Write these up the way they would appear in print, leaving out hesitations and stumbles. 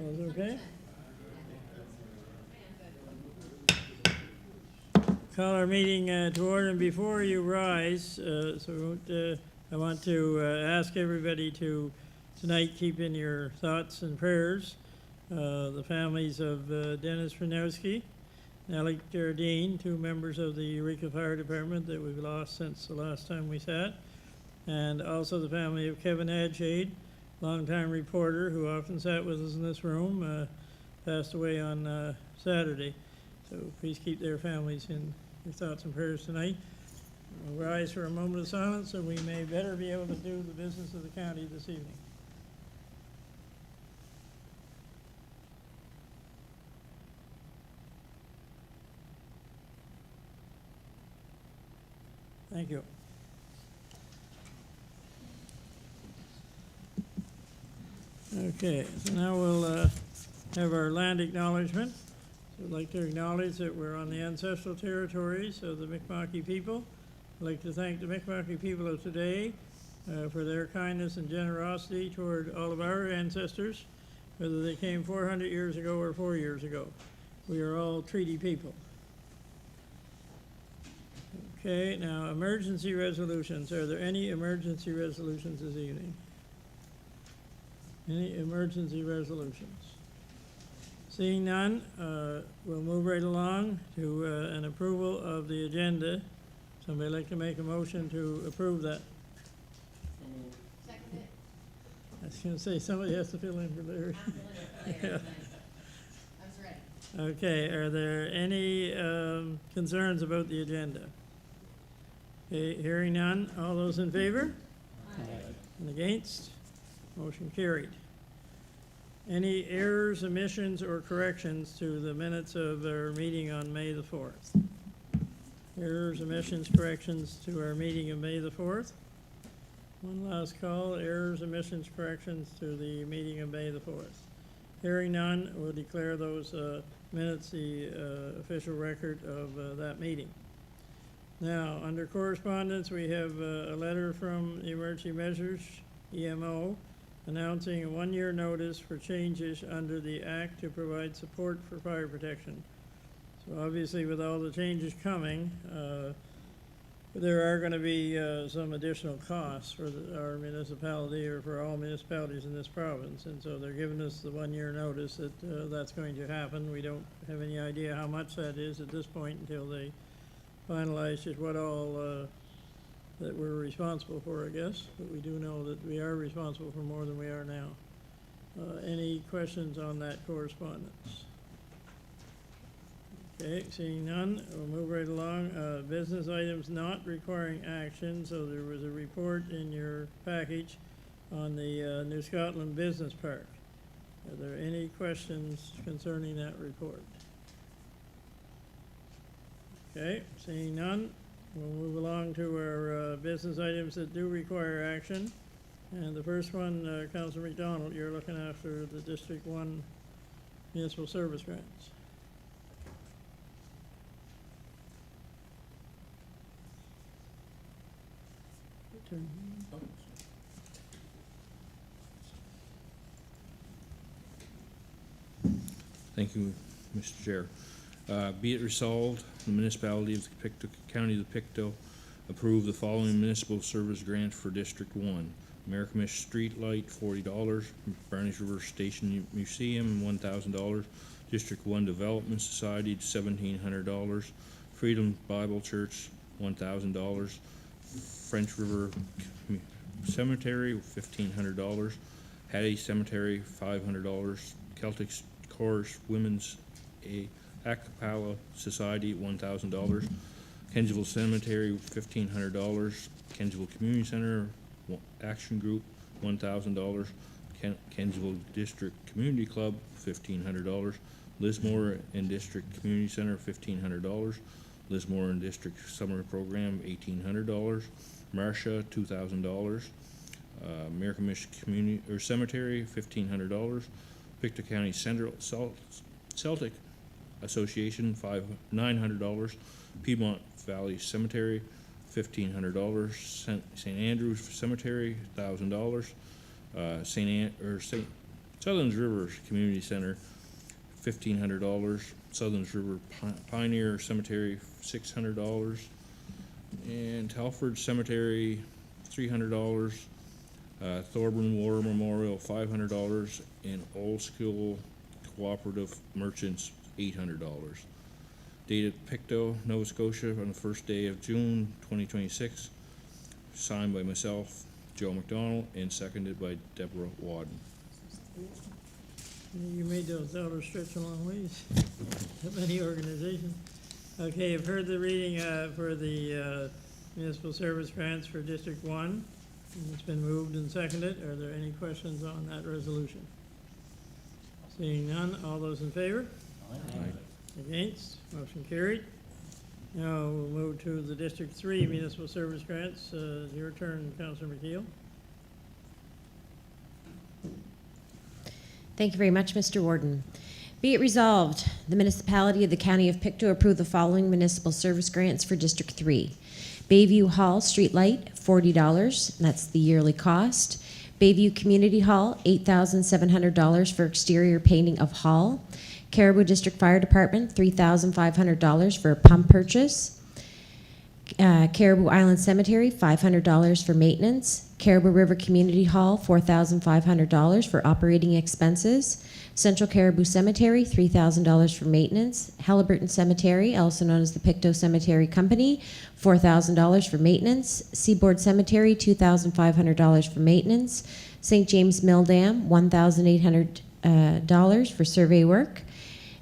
All's okay? Call our meeting to order, and before you rise, I want to ask everybody to tonight keep in your thoughts and prayers the families of Dennis Renowski, Alec Jardine, 2 members of the Eureka Fire Department that we've lost since the last time we sat, and also the family of Kevin Adshade, longtime reporter who often sat with us in this room, passed away on Saturday. So please keep their families in your thoughts and prayers tonight. We'll rise for a moment of silence so we may better be able to do the business of the county this evening. Thank you. Okay, so now we'll have our land acknowledgement. So I'd like to acknowledge that we're on the ancestral territories of the Mi'kmaq people. I'd like to thank the Mi'kmaq people of today for their kindness and generosity toward all of our ancestors, whether they came 400 years ago or 4 years ago. We are all treaty people. Okay, now emergency resolutions. Are there any emergency resolutions this evening? Any emergency resolutions? Seeing none, we'll move right along to an approval of the agenda. Somebody like to make a motion to approve that? Second it. I was going to say somebody has to fill in for Larry. Yeah. I was ready. Okay, are there any concerns about the agenda? Okay, hearing none, all those in favor? Aye. And against? Motion carried. Any errors, omissions, or corrections to the minutes of our meeting on May the 4th? Errors, omissions, corrections to our meeting of May the 4th? One last call, errors, omissions, corrections to the meeting of May the 4th. Hearing none, we'll declare those minutes the official record of that meeting. Now, under correspondence, we have a letter from the Emergency Measures, EMO, announcing a 1-year notice for changes under the Act to provide support for fire protection. So obviously, with all the changes coming, there are going to be some additional costs for our municipality or for all municipalities in this province. And so they're giving us the 1-year notice that that's going to happen. We don't have any idea how much that is at this point until they finalize just what all that we're responsible for, I guess. But we do know that we are responsible for more than we are now. Any questions on that correspondence? Okay, seeing none, we'll move right along. Business items not requiring action. So there was a report in your package on the New Scotland Business Park. Are there any questions concerning that report? Okay, seeing none, we'll move along to our business items that do require action. And the first one, Councillor MacDonald, you're looking after the District 1 municipal service grants. Thank you, Mr. Chair. Be it resolved, the municipality of the Pictou, County of the Pictou, approve the following municipal service grants for District 1. Americamish Street Light, $40. Barney's River Station Museum, $1,000. District 1 Development Society, $1,700. Freedom Bible Church, $1,000. French River Cemetery, $1,500. Hattie Cemetery, $500. Celtic Chorus Women's a cappella Society, $1,000. Kenjaville Cemetery, $1,500. Kenjaville Community Center Action Group, $1,000. Kenjaville District Community Club, $1,500. Lismore and District Community Center, $1,500. Lismore and District Summer Program, $1,800. Marcia, $2,000. Miramish Community or Cemetery, $1,500. Pictou County Central Celtic Association, $900. Piedmont Valley Cemetery, $1,500. St. Andrew's Cemetery, $1,000. St. Southern River Community Center, $1,500. Southern River Pioneer Cemetery, $600. And Telford Cemetery, $300. Thorburn War Memorial, $500. And Old School Cooperative Merchants, $800. Dated Pictou, Nova Scotia, on the first day of June 2026. Signed by myself, Joe MacDonald, and seconded by Deborah Wadden. You made those dollars stretch a long ways. Of any organization. Okay, you've heard the reading for the municipal service grants for District 1. And it's been moved and seconded. Are there any questions on that resolution? Seeing none, all those in favor? Aye. Against? Motion carried. Now we'll move to the District 3 municipal service grants. Your turn, Councillor Keil. Thank you very much, Mr. Warden. Be it resolved, the municipality of the County of Pictou approve the following municipal service grants for District 3. Bayview Hall Streetlight, $40, that's the yearly cost. Bayview Community Hall, $8,700 for exterior painting of hall. Caribou District Fire Department, $3,500 for a pump purchase. Caribou Island Cemetery, $500 for maintenance. Caribou River Community Hall, $4,500 for operating expenses. Central Caribou Cemetery, $3,000 for maintenance. Halliburton Cemetery, also known as the Pictou Cemetery Company, $4,000 for maintenance. Seaboard Cemetery, $2,500 for maintenance. St. James Mill Dam, $1,800 for survey work.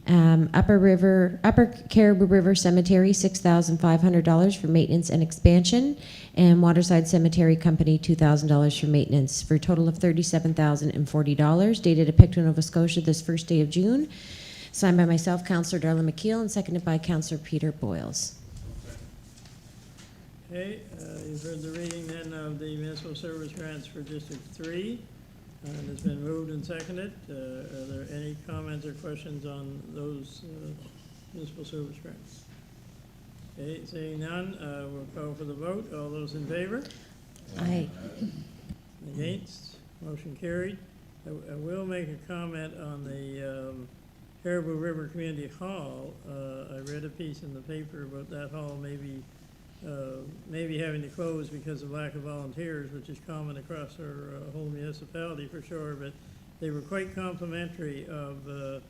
Upper Caribou River Cemetery, $6,500 for maintenance and expansion, and Waterside Cemetery Company, $2,000 for maintenance, for a total of $37,040, dated at Pictou, Nova Scotia, this first day of June. Signed by myself, Councillor Darla McKeel, and seconded by Councillor Peter Boyles. Okay, you've heard the reading then of the municipal service grants for District 3. And it's been moved and seconded. Are there any comments or questions on those municipal service grants? Okay, seeing none, we'll call for the vote. All those in favor? Aye. Against? Motion carried. I will make a comment on the Caribou River Community Hall. I read a piece in the paper about that hall maybe having to close because of lack of volunteers, which is common across our whole municipality for sure, but they were quite complimentary of the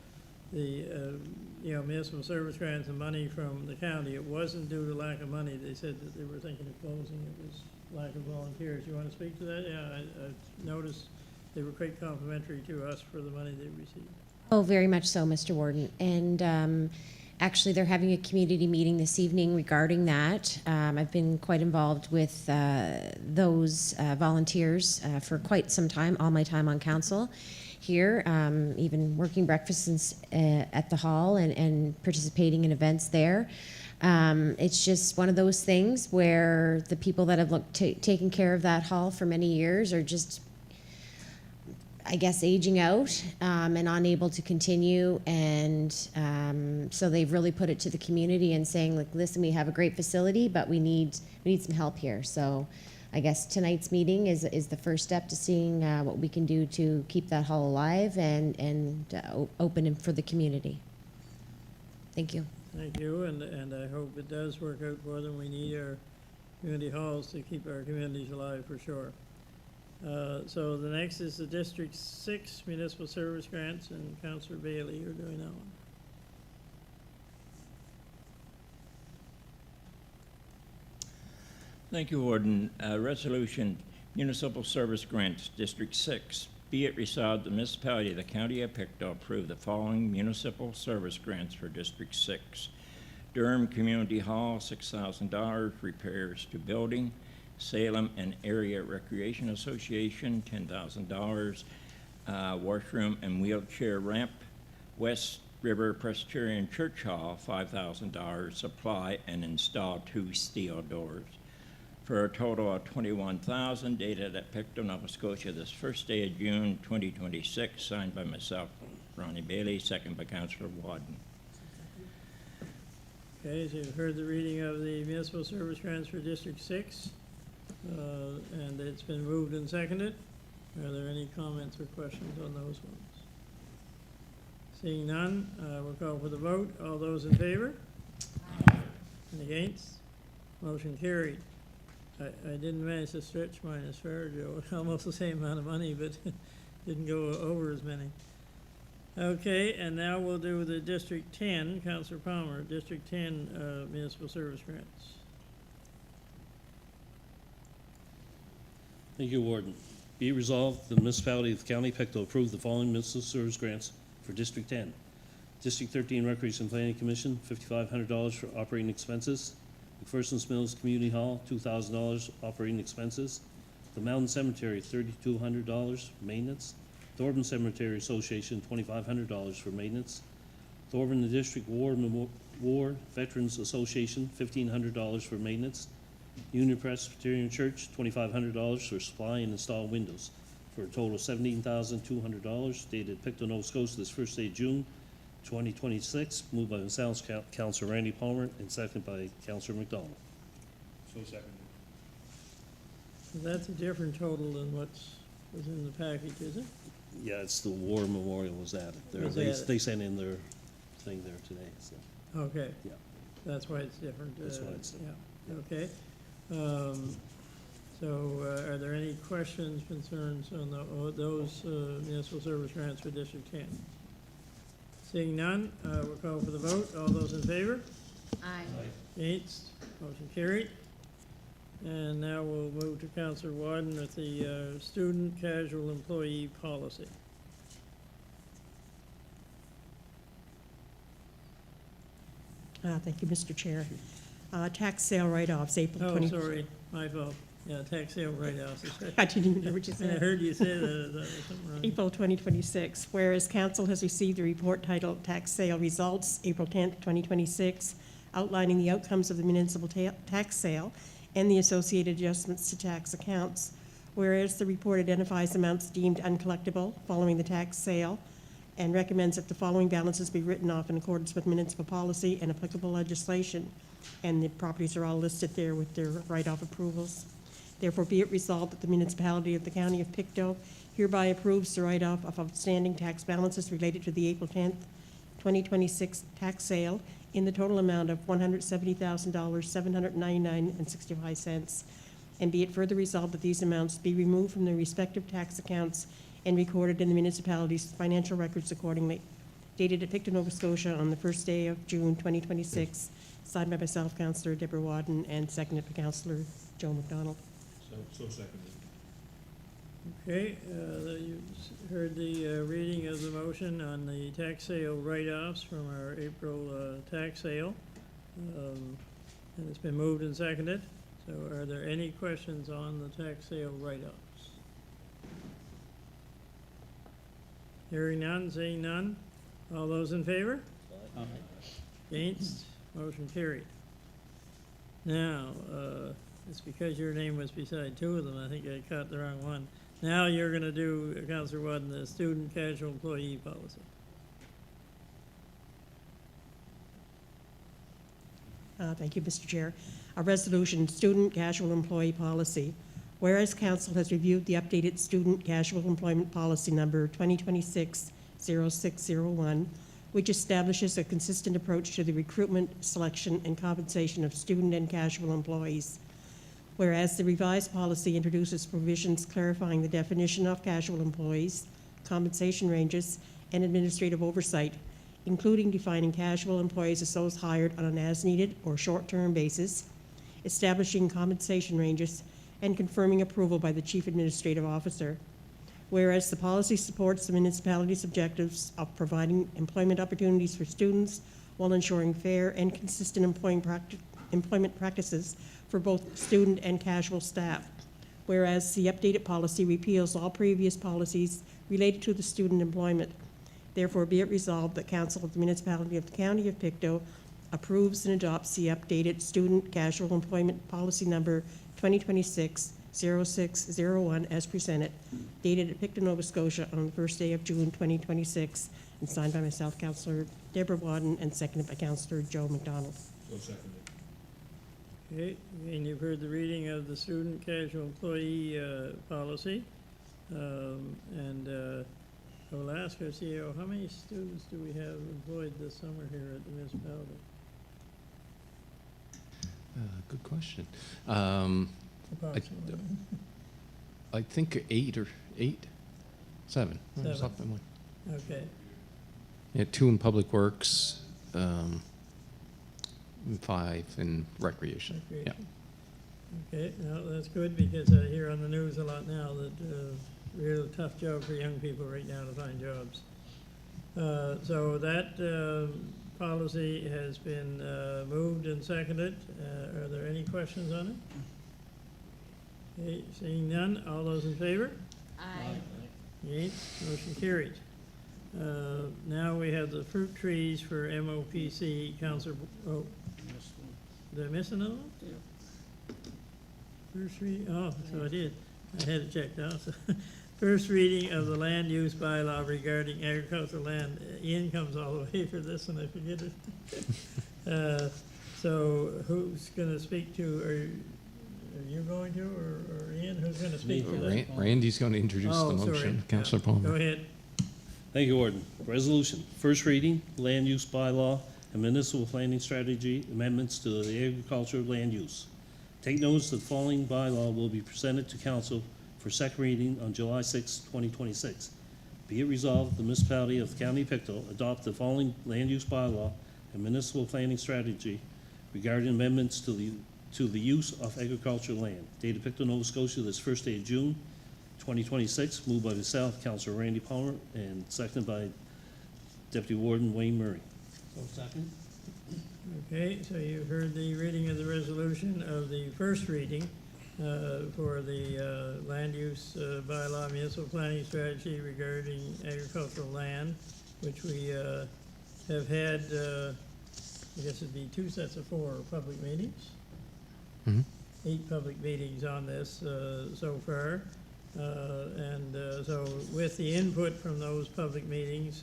municipal service grants and money from the county. It wasn't due to lack of money. They said that they were thinking of closing. It was lack of volunteers. You want to speak to that? Yeah, I noticed they were quite complimentary to us for the money they received. Oh, very much so, Mr. Warden. And actually, they're having a community meeting this evening regarding that. I've been quite involved with those volunteers for quite some time, all my time on council here, even working breakfasts at the hall and participating in events there. It's just one of those things where the people that have taken care of that hall for many years are just, I guess, aging out and unable to continue, and so they've really put it to the community and saying, like, listen, we have a great facility, but we need some help here. So I guess tonight's meeting is the first step to seeing what we can do to keep that hall alive and open for the community. Thank you. Thank you, and I hope it does work out for them. We need our community halls to keep our communities alive for sure. So the next is the District 6 municipal service grants, and Councillor Baillie, you're doing that one. Thank you, Warden. Resolution, Municipal Service Grants, District 6. Be it resolved, the municipality of the County of Pictou approve the following municipal service grants for District 6. Durham Community Hall, $6,000, repairs to building. Salem and Area Recreation Association, $10,000. Washroom and wheelchair ramp. West River Presbyterian Church Hall, $5,000. Supply and install 2 steel doors, for a total of $21,000, dated at Pictou, Nova Scotia, this first day of June 2026, signed by myself, Ronnie Baillie, second by Councillor Wadden. Okay, so you've heard the reading of the municipal service grants for District 6, and it's been moved and seconded. Are there any comments or questions on those ones? Seeing none, we'll call for the vote. All those in favor? And against? Motion carried. I didn't manage to stretch mine as far, Joe, almost the same amount of money, but didn't go over as many. Okay, and now we'll do the District 10, Counselor Palmer, District 10 municipal service grants. Thank you, Warden. Be it resolved, the municipality of the County of Pictou approve the following municipal service grants for District 10. District 13 Recreation and Planning Commission, $5,500 for operating expenses. McPherson's Mills Community Hall, $2,000 operating expenses. The Mountain Cemetery, $3,200 maintenance. Thorburn Cemetery Association, $2,500 for maintenance. Thorburn the District War Veterans Association, $1,500 for maintenance. Union Presbyterian Church, $2,500 for supply and install windows, for a total of $17,200, dated Pictou, Nova Scotia, this first day of June 2026, moved by myself, Councilor Randy Palmer, and seconded by Councilor MacDonald. So seconded. That's a different total than was in the package, is it? Yeah, it's the War Memorial was added. Was added. They sent in their thing there today, so. Okay. Yeah. That's why it's different. That's why it's different. Yeah, okay. So are there any questions, concerns on those municipal service grants for District 10? Seeing none, we'll call for the vote. All those in favor? Aye. Against? Motion carried. And now we'll move to Councilor Wadden with the student casual employee policy. Thank you, Mr. Chair. Tax sale write-offs, April Oh, 20. sorry, my fault. Yeah, tax sale write-offs. I didn't even know what you I said. heard you say that was something wrong. April 2026, whereas council has received a report titled Tax Sale Results, April 10th, 2026, outlining the outcomes of the municipal tax sale and the associated adjustments to tax accounts. Whereas the report identifies amounts deemed uncollectible following the tax sale and recommends that the following balances be written off in accordance with municipal policy and applicable legislation. And the properties are all listed there with their write-off approvals. Therefore, be it resolved that the municipality of the County of Pictou hereby approves the write-off of outstanding tax balances related to the April 10th, 2026 tax sale in the total amount of $170,799.65. And be it further resolved that these amounts be removed from their respective tax accounts and recorded in the municipality's financial records accordingly. Dated at Pictou, Nova Scotia on the first day of June 2026. Signed by myself, Councillor Deborah Wadden, and seconded by Councillor Joe MacDonald. So seconded. Okay, you heard the reading of the motion on the tax sale write-offs from our April tax sale. And it's been moved and seconded. So are there any questions on the tax sale write-offs? Hearing none, seeing none. All those in favor? Against? Motion carried. Now, it's because your name was beside two of them, I think I caught the wrong one. Now you're gonna do, Councilor Wadden, the student casual employee policy. Thank you, Mr. Chair. A resolution, student casual employee policy. Whereas council has reviewed the updated student casual employment policy number 2026-0601, which establishes a consistent approach to the recruitment, selection, and compensation of student and casual employees. Whereas the revised policy introduces provisions clarifying the definition of casual employees, compensation ranges, and administrative oversight, including defining casual employees as those hired on an as-needed or short-term basis, establishing compensation ranges, and confirming approval by the Chief Administrative Officer. Whereas the policy supports the municipality's objectives of providing employment opportunities for students while ensuring fair and consistent employment practices for both student and casual staff. Whereas the updated policy repeals all previous policies related to the student employment. Therefore, be it resolved that Council of the Municipality of the County of Pictou approves and adopts the updated student casual employment policy number 2026-0601 as presented, dated at Pictou, Nova Scotia on the first day of June 2026, and signed by myself, Councillor Deborah Wadden, and seconded by Councillor Joe MacDonald. So seconded. Okay, and you've heard the reading of the student casual employee policy. I will ask our CEO, how many students do we have employed this summer here at the municipality? Good question. Approximately. I think 7, Seven. something like. Okay, Yeah, 2 in public works, 5 in recreation. recreation. Okay, now that's good, because I hear on the news a lot now that, real tough job for young people right now to find jobs. So that, policy has been, moved and seconded. Are there any questions on it? Okay, seeing none, all those in favor? Aye. Against, motion carried. Now we have the fruit trees for MOPC, Council, oh, did I miss another one? First reading, oh, so I did. I had it checked out. So, first reading of the land use bylaw regarding agricultural land. Ian comes all the way for this and I forget it. So who's gonna speak to, are you going to, or Ian, who's gonna speak to that? Randy's going to introduce Oh, the sorry. motion. Councillor Go Palmer. ahead. Thank you, Warden. Resolution, first reading, land use bylaw and municipal planning strategy amendments to the agricultural land use. Take notice that the following bylaw will be presented to council for second reading on July 6, 2026. Be it resolved, the municipality of the County of Pictou adopt the following land use bylaw and municipal planning strategy regarding amendments to the use of agricultural land. Dated Pictou, Nova Scotia, this first day of June, 2026, moved by myself, Councilor Randy Palmer, and seconded by Deputy Warden Wayne Murray. Second. Okay, so you've heard the reading of the resolution of the first reading for the land use bylaw municipal planning strategy regarding agricultural land, which we have had, I guess it'd be 2 sets of 4 public meetings. Mhm. 8 public meetings on this so far. So with the input from those public meetings,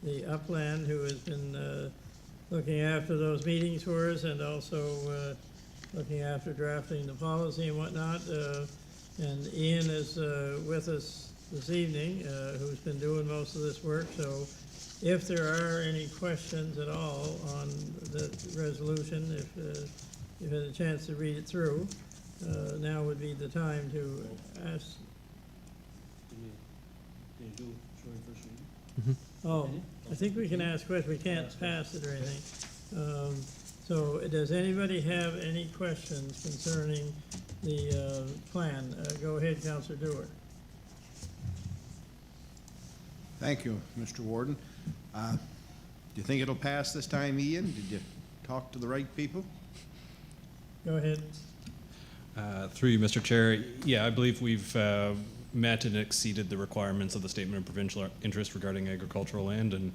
the Upland, who has been looking after those meetings for us and also looking after drafting the policy and whatnot. And Ian is with us this evening, who's been doing most of this work. So if there are any questions at all on the resolution, if you've had a chance to read it through, now would be the time to ask. Can you do short first reading? Oh, I think we can ask questions, we can't pass it or anything. So does anybody have any questions concerning the plan? Go ahead, Councilor Dewar. Thank you, Mr. Warden. Do you think it'll pass this time, Ian? Did you talk to the right people? Go ahead. Through you, Mr. Chair. Yeah, I believe we've met and exceeded the requirements of the Statement of Provincial Interest regarding agricultural land, and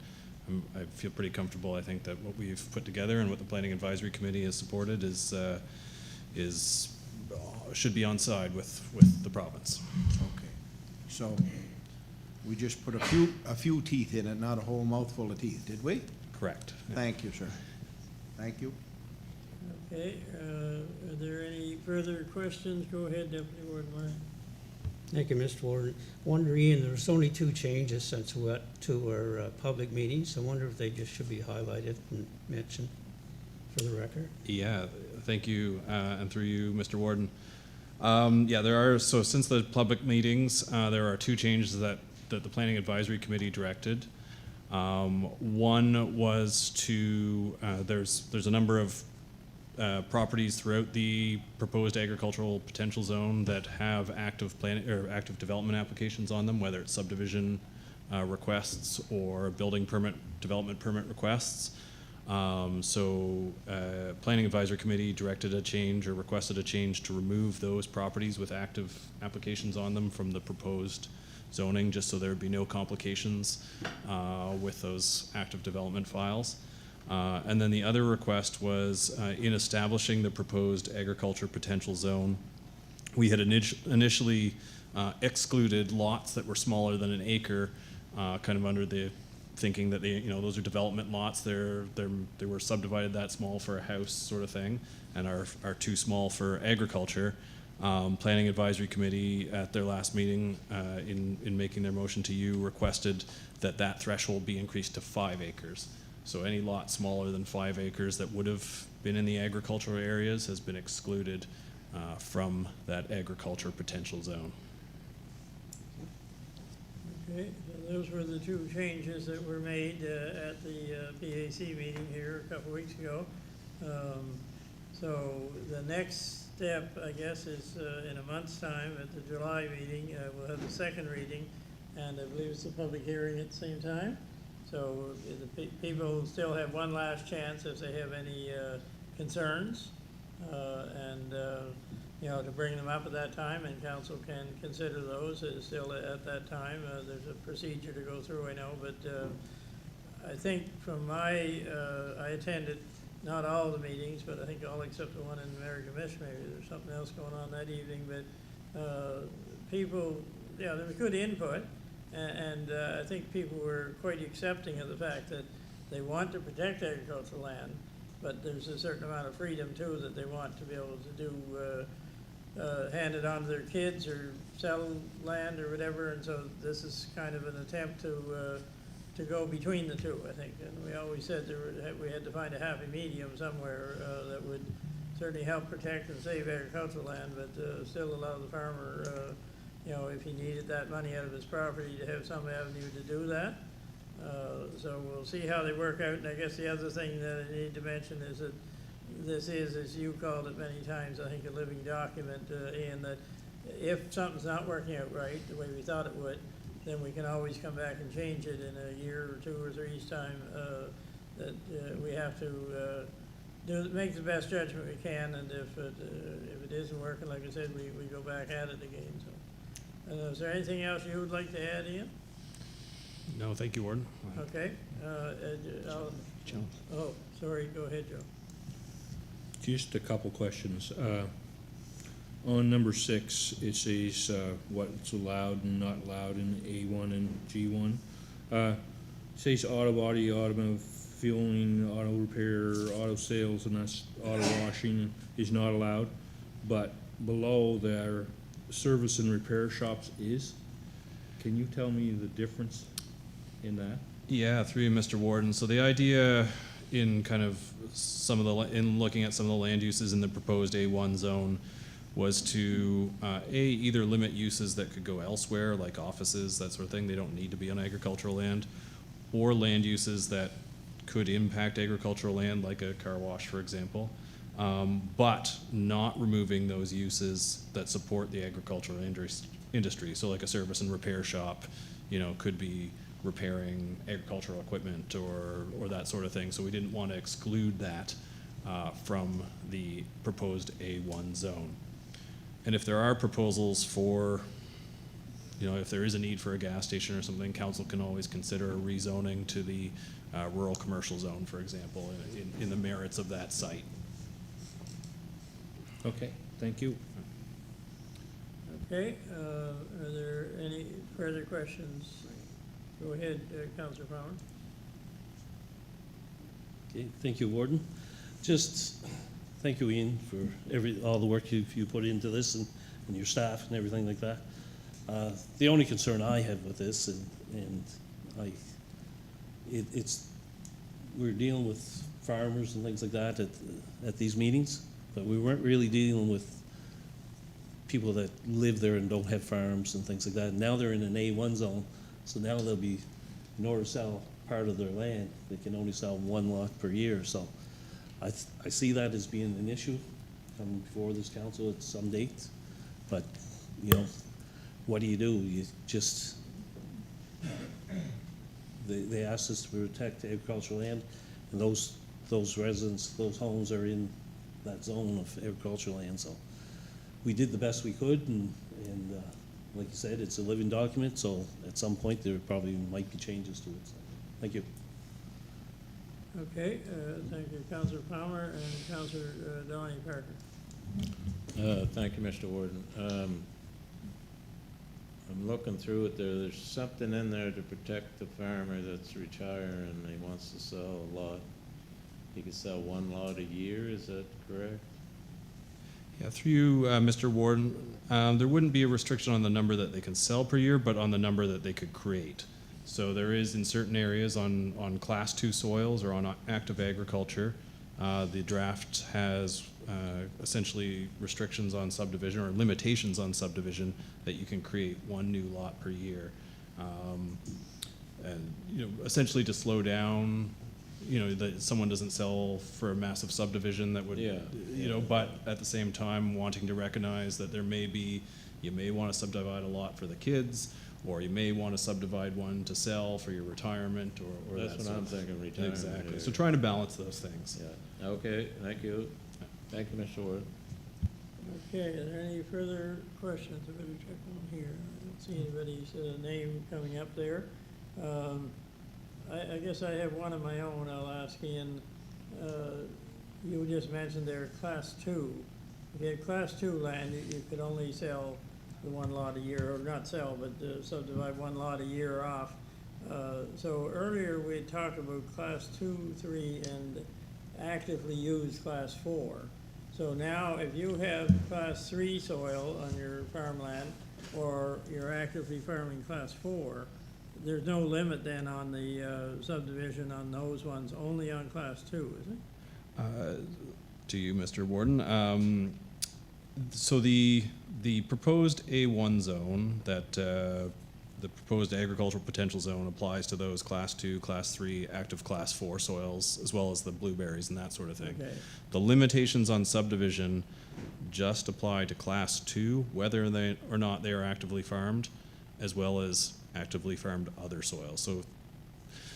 I feel pretty comfortable. I think that what we've put together and what the Planning Advisory Committee has supported is should be on side with the province. Okay. So we just put a few teeth in it, not a whole mouthful of teeth, did we? Correct. Thank you, sir. Thank you. Okay, are there any further questions? Go ahead, Deputy Warden Murray. Thank you, Mr. Warden. Wondering, there's only 2 changes since we went to our public meetings. I wonder if they just should be highlighted and mentioned for the record. Yeah, thank you, and through you, Mr. Warden. Yeah, there are, so since the public meetings, there are 2 changes that the Planning Advisory Committee directed. One was to, there's a number of properties throughout the proposed agricultural potential zone that have active planning or active development applications on them, whether it's subdivision requests or building permit, development permit requests. Planning Advisory Committee directed a change or requested a change to remove those properties with active applications on them from the proposed zoning, just so there would be no complications with those active development files. And then the other request was in establishing the proposed agriculture potential zone, we had initially excluded lots that were smaller than an acre, kind of under the thinking that those are development lots. They were subdivided that small for a house sort of thing, and are too small for agriculture. Planning Advisory Committee at their last meeting, in making their motion to you, requested that that threshold be increased to 5 acres. So any lot smaller than 5 acres that would have been in the agricultural areas has been excluded from that agriculture potential zone. Okay, so those were the two changes that were made at the PAC meeting here a couple weeks ago. So the next step, I guess, is in a month's time at the July meeting, we'll have the second reading, and I believe it's a public hearing at the same time. So the people still have one last chance if they have any concerns, and you know, to bring them up at that time, and council can consider those still at that time. There's a procedure to go through, I know, but I think from my, I attended not all the meetings, but I think all except the one in the American Mission. Maybe there's something else going on that evening, but people, yeah, there was good input, and I think people were quite accepting of the fact that they want to protect agricultural land, but there's a certain amount of freedom too that they want to be able to do, hand it on to their kids or sell land or whatever, and so this is kind of an attempt to go between the two, I think. And we always said we had to find a happy medium somewhere that would certainly help protect and save agricultural land, but still allow the farmer, you know, if he needed that money out of his property, to have some avenue to do that. So we'll see how they work out. And I guess the other thing that I need to mention is that this is, as you called it many times, I think, a living document, Ian, that if something's not working out right the way we thought it would, then we can always come back and change it in a year or 2 or 3's time. That we have to make the best judgment we can, and if it isn't working, like I said, we go back at it again. So, is there anything else you would like to add, Ian? No, thank you, Warden. Okay. Joe. Oh, sorry. Go ahead, Joe. Just a couple questions. On number 6, it says what's allowed and not allowed in A1 and G1. It says auto body, automotive fueling, auto repair, auto sales, and that's auto washing is not allowed. But below there, service and repair shops is. Can you tell me the difference in that? Yeah, through you, Mr. Warden. So the idea in kind of in looking at some of the land uses in the proposed A1 zone was to either limit uses that could go elsewhere, like offices, that sort of thing. They don't need to be on agricultural land, or land uses that could impact agricultural land, like a car wash, for example, but not removing those uses that support the agricultural industry. So like a service and repair shop, you know, could be repairing agricultural equipment or that sort of thing. So we didn't want to exclude that from the proposed A1 zone. And if there are proposals for, you know, if there is a need for a gas station or something, council can always consider a rezoning to the rural commercial zone, for example, in the merits of that site. Okay, thank you. Okay. Are there any further questions? Go ahead, Councillor Palmer. Okay, thank you, Warden. Just thank you, Ian, for all the work you put into this and your staff and everything like that. The only concern I have with this, we're dealing with farmers and things like that at these meetings, but we weren't really dealing with people that live there and don't have farms and things like that. And now they're in an A1 zone, so now they'll be, in order to sell part of their land, they can only sell 1 lot per year. So I see that as being an issue coming before this council at some date. But, you know, what do? You just, they asked us to protect agricultural land, and those residents, those homes are in that zone of agricultural land. So we did the best we could, and like you said, it's a living document, so at some point there probably might be changes to it. So, thank you. Okay, thank you, Councillor Palmer and Councillor Delaney Parker. Thank you, Mr. Warden. I'm looking through it there. There's something in there to protect the farmer that's retiring and he wants to sell a lot. He can sell 1 lot a year, is that correct? Yeah, through you, Mr. Warden, there wouldn't be a restriction on the number that they can sell per year, but on the number that they could create. So there is in certain areas on Class 2 soils or on active agriculture, the draft has essentially restrictions on subdivision or limitations on subdivision that you can create one new lot per year. And, essentially to slow down, that someone doesn't sell for a massive subdivision that would, but at the same time wanting to recognize that you may want to subdivide a lot for the kids, or you may want to subdivide one to sell for your retirement, or That's what I'm thinking, retirement. Exactly. So trying to balance those things. Yeah, okay, thank you. Thank you, Mr. Ward. Okay, are there any further questions? I better check on here. I don't see anybody's name coming up there. I guess I have one of my own I'll ask Ian. You just mentioned there Class 2. If you had Class 2 land, you could only sell the one lot a year, or not sell, but subdivide one lot a year off. So earlier we had talked about Class 2, 3, and actively used Class 4. So now if you have Class 3 soil on your farmland, or you're actively farming Class 4, there's no limit then on the subdivision on those ones, only on Class 2, is it? To you, Mr. Warden. So the proposed A1 zone, that the proposed agricultural potential zone applies to those Class 2, Class 3, active Class 4 soils, as well as the blueberries and that sort of thing. Okay. The limitations on subdivision just apply to Class 2, whether or not they are actively farmed, as well as actively farmed other soils.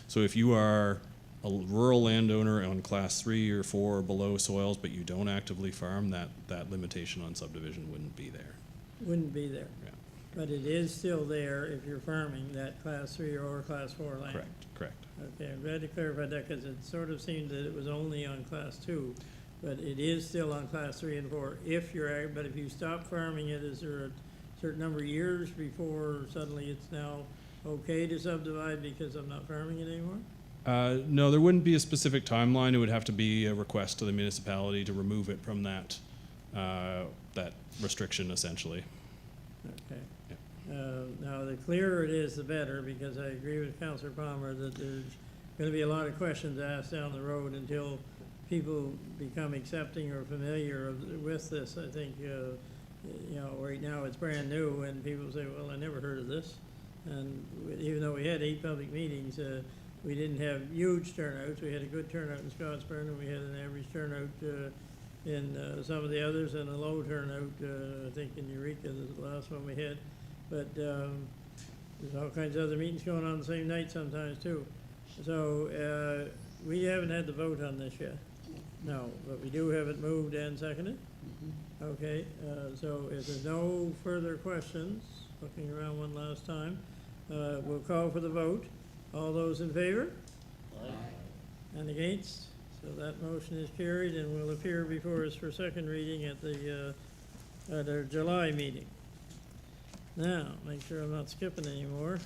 So if you are a rural landowner on Class 3 or 4 or below soils, but you don't actively farm, that limitation on subdivision wouldn't be there. Wouldn't be there. Yeah. But it is still there if you're farming that Class 3 or Class 4 land. Correct. Okay, I'm glad to clarify that, because it sort of seemed that it was only on Class 2, but it is still on Class 3 and 4 if you're, but if you stop farming it, is there a certain number of years before suddenly it's now okay to subdivide because I'm not farming it anymore? No, there wouldn't be a specific timeline. It would have to be a request to the municipality to remove it from that restriction, essentially. Okay. Now, the clearer it is, the better, because I agree with Councillor Palmer that there's going to be a lot of questions asked down the road until people become accepting or familiar with this. I think, right now it's brand new, and people say, well, I never heard of this. And even though we had 8 public meetings, we didn't have huge turnouts. We had a good turnout in Scottsburn, and we had an average turnout in some of the others, and a low turnout, I think, in Eureka, the last one we had. But there's all kinds of other meetings going on the same night sometimes, too. So we haven't had the vote on this yet. No, but we do have it moved and seconded. Okay, so if there's no further questions, looking around one last time, we'll call for the vote. All those in favor? Aye. And against? So that motion is carried and will appear before us for second reading at our July meeting. Now, make sure I'm not skipping anymore.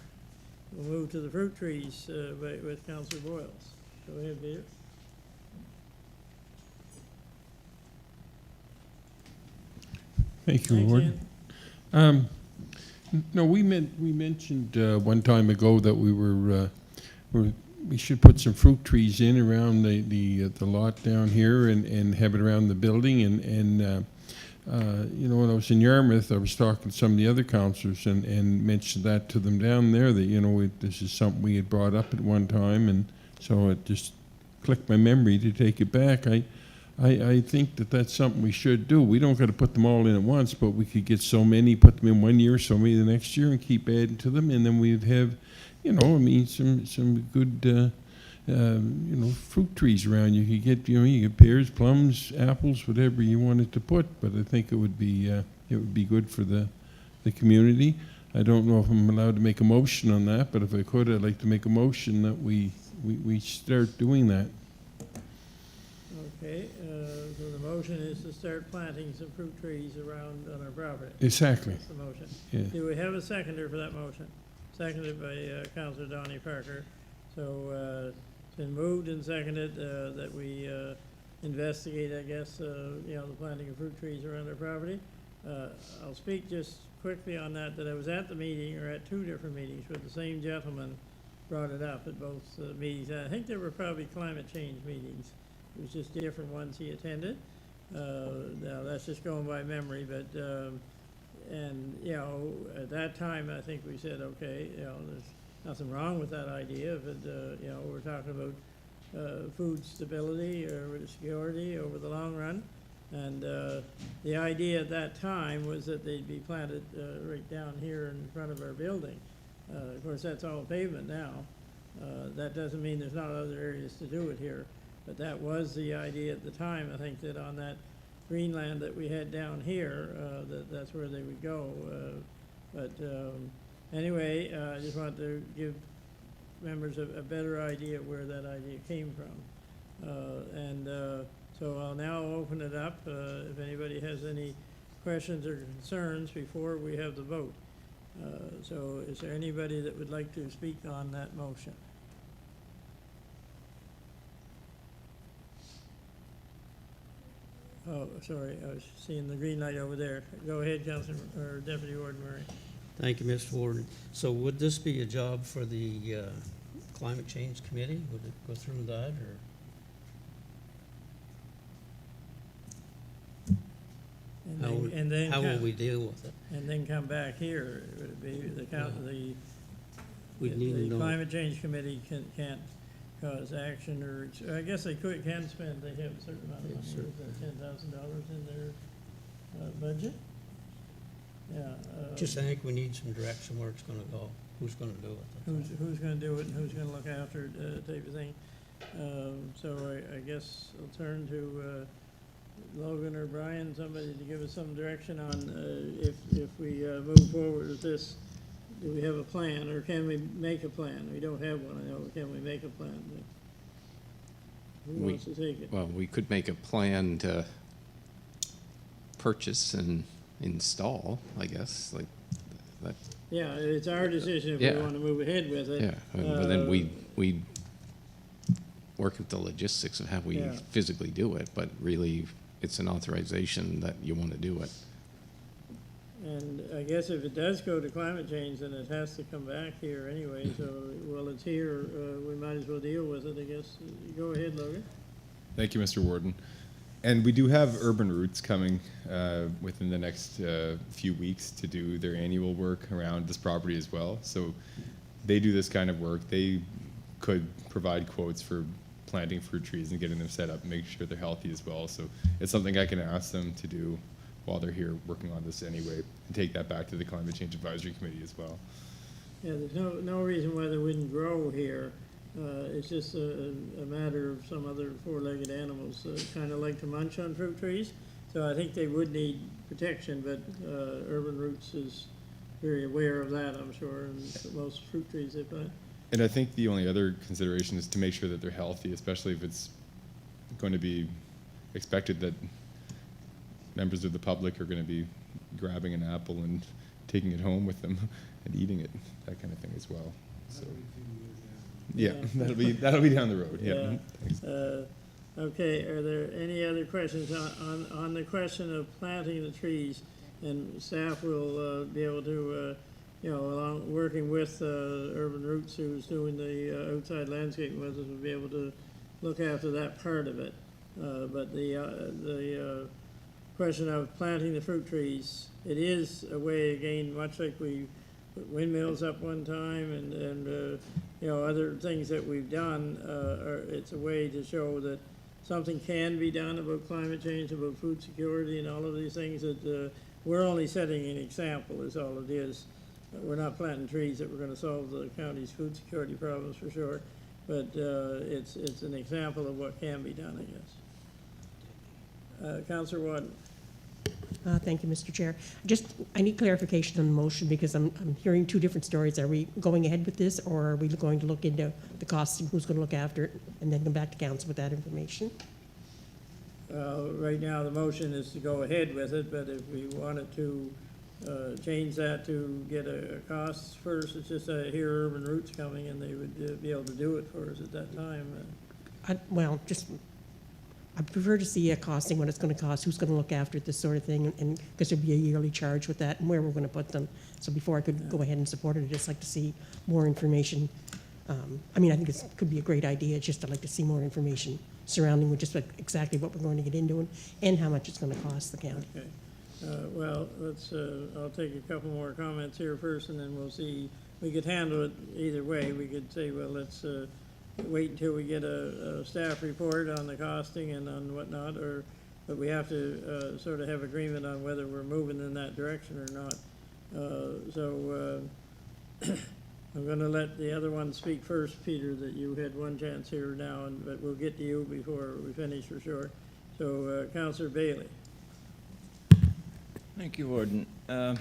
We'll move to the fruit trees with Councillor Boyles. Go ahead, Peter. Thank you, Thanks, Ward. Ian. No, we mentioned one time ago that we should put some fruit trees in around the lot down here and have it around the building. And when I was in Yarmouth, I was talking to some of the other councillors and mentioned that to them down there, that this is something we had brought up at one time, and so it just clicked my memory to take it back. I think that's something we should do. We don't got to put them all in at once, but we could get so many, put them in one year, so many the next year, and keep adding to them, and then we'd have, some good, fruit trees around. You could get, you get pears, plums, apples, whatever you wanted to put. But I think it would be good for the community. I don't know if I'm allowed to make a motion on that, but if I could, I'd like to make a motion that we start doing that. Okay, so the motion is to start planting some fruit trees around on our property. Exactly. That's the motion. Yeah. Do we have a seconder for that motion? Seconded by Councillor Donnie Parker. So it's been moved and seconded that we investigate, I guess, you know, the planting of fruit trees around their property. I'll speak just quickly on that I was at the meeting, or at two different meetings, where the same gentleman brought it up at both meetings. I think they were probably climate change meetings. It was just different ones he attended. Now, that's just going by memory, but, and, you know, at that time, I think we said, okay, you know, there's nothing wrong with that idea, but, you know, we're talking about food stability or security over the long run. And the idea at that time was that they'd be planted right down here in front of our building. Of course, that's all pavement now. That doesn't mean there's not other areas to do it here, but that was the idea at the time. I think that on that greenland that we had down here, that's where they would go. Anyway, I just wanted to give members a better idea of where that idea came from. So I'll now open it up if anybody has any questions or concerns before we have the vote. So is there anybody that would like to speak on that motion? Oh, sorry, I was seeing the green light over there. Go ahead, Councilor, or Deputy Warden Murray. Thank you, Mr. Warden. So would this be a job for the Climate Change Committee? Would it go through that, or? And then How will we deal with it? And then come back here? Would it be the We'd need to the know. Climate Change Committee can't cause action, or I guess they can spend. They have a certain amount of money. Yes, sir. Is that $10,000 in their budget? Yeah. Just think we need some direction where it's gonna go. Who's gonna do it? Who's going to do it and who's going to look after it, type of thing. So I guess I'll turn to Logan or Brian, somebody to give us some direction on if we move forward with this. Do we have a plan, or can we make a plan? We don't have one, I know. Can we make a plan? Who wants to take it? Well, we could make a plan to purchase and install, I guess, like that. Yeah, it's our decision if we Yeah. want to move ahead with it. Yeah, but then we work at the logistics of how we Yeah. physically do it, but really, it's an authorization that you want to do it. And I guess if it does go to climate change, then it has to come back here anyway, so while it's here, we might as well deal with it, I guess. Go ahead, Logan. Thank you, Mr. Warden. And we do have Urban Roots coming within the next few weeks to do their annual work around this property as well. So they do this kind of work. They could provide quotes for planting fruit trees and getting them set up, make sure they're healthy as well. So it's something I can ask them to do while they're here working on this anyway, and take that back to the Climate Change Advisory Committee as well. Yeah, there's no reason why they wouldn't grow here. It's just a matter of some other four-legged animals kind of like to munch on fruit trees. So I think they would need protection, but Urban Roots is very aware of that, I'm sure, and most fruit trees they plant. And I think the only other consideration is to make sure that they're healthy, especially if it's going to be expected that members of the public are going to be grabbing an apple and taking it home with them and eating it, that kind of thing as well. So, yeah, that'll be down the road. Yeah. Thanks. Okay, are there any other questions on the question of planting the trees? And staff will be able to, along working with Urban Roots, who's doing the outside landscaping with us, will be able to look after that part of it. But the question of planting the fruit trees, it is a way, again, much like we put windmills up one time and other things that we've done, it's a way to show that something can be done about climate change, about food security and all of these things, that we're only setting an example is all it is. We're not planting trees that we're going to solve the county's food security problems for sure, but it's an example of what can be done, I guess. Councillor Wadden. Thank you, Mr. Chair. I need clarification on the motion because I'm hearing two different stories. Are we going ahead with this, or are we going to look into the costs and who's going to look after it, and then come back to council with that information? Right now, the motion is to go ahead with it, but if we wanted to change that to get a cost first, it's just here Urban Roots coming, and they would be able to do it for us at that time. I prefer to see a costing, what it's gonna cost, who's gonna look after this sort of thing, and, because there'd be a yearly charge with that, and where we're gonna put them. So before I could go ahead and support it, I'd just like to see more information. I mean, I think it could be a great idea, just I'd like to see more information surrounding with just like exactly what we're going to get into and how much it's gonna cost the county. Okay. Well, let's, I'll take a couple more comments here first, and then we'll see. We could handle it either way. We could say, well, let's wait until we get a staff report on the costing and on whatnot, but we have to sort of have agreement on whether we're moving in that direction or not. I'm going to let the other one speak first, Peter, that you had one chance here now, but we'll get to you before we finish for sure. So, Councillor Baillie. Thank you, Warden. I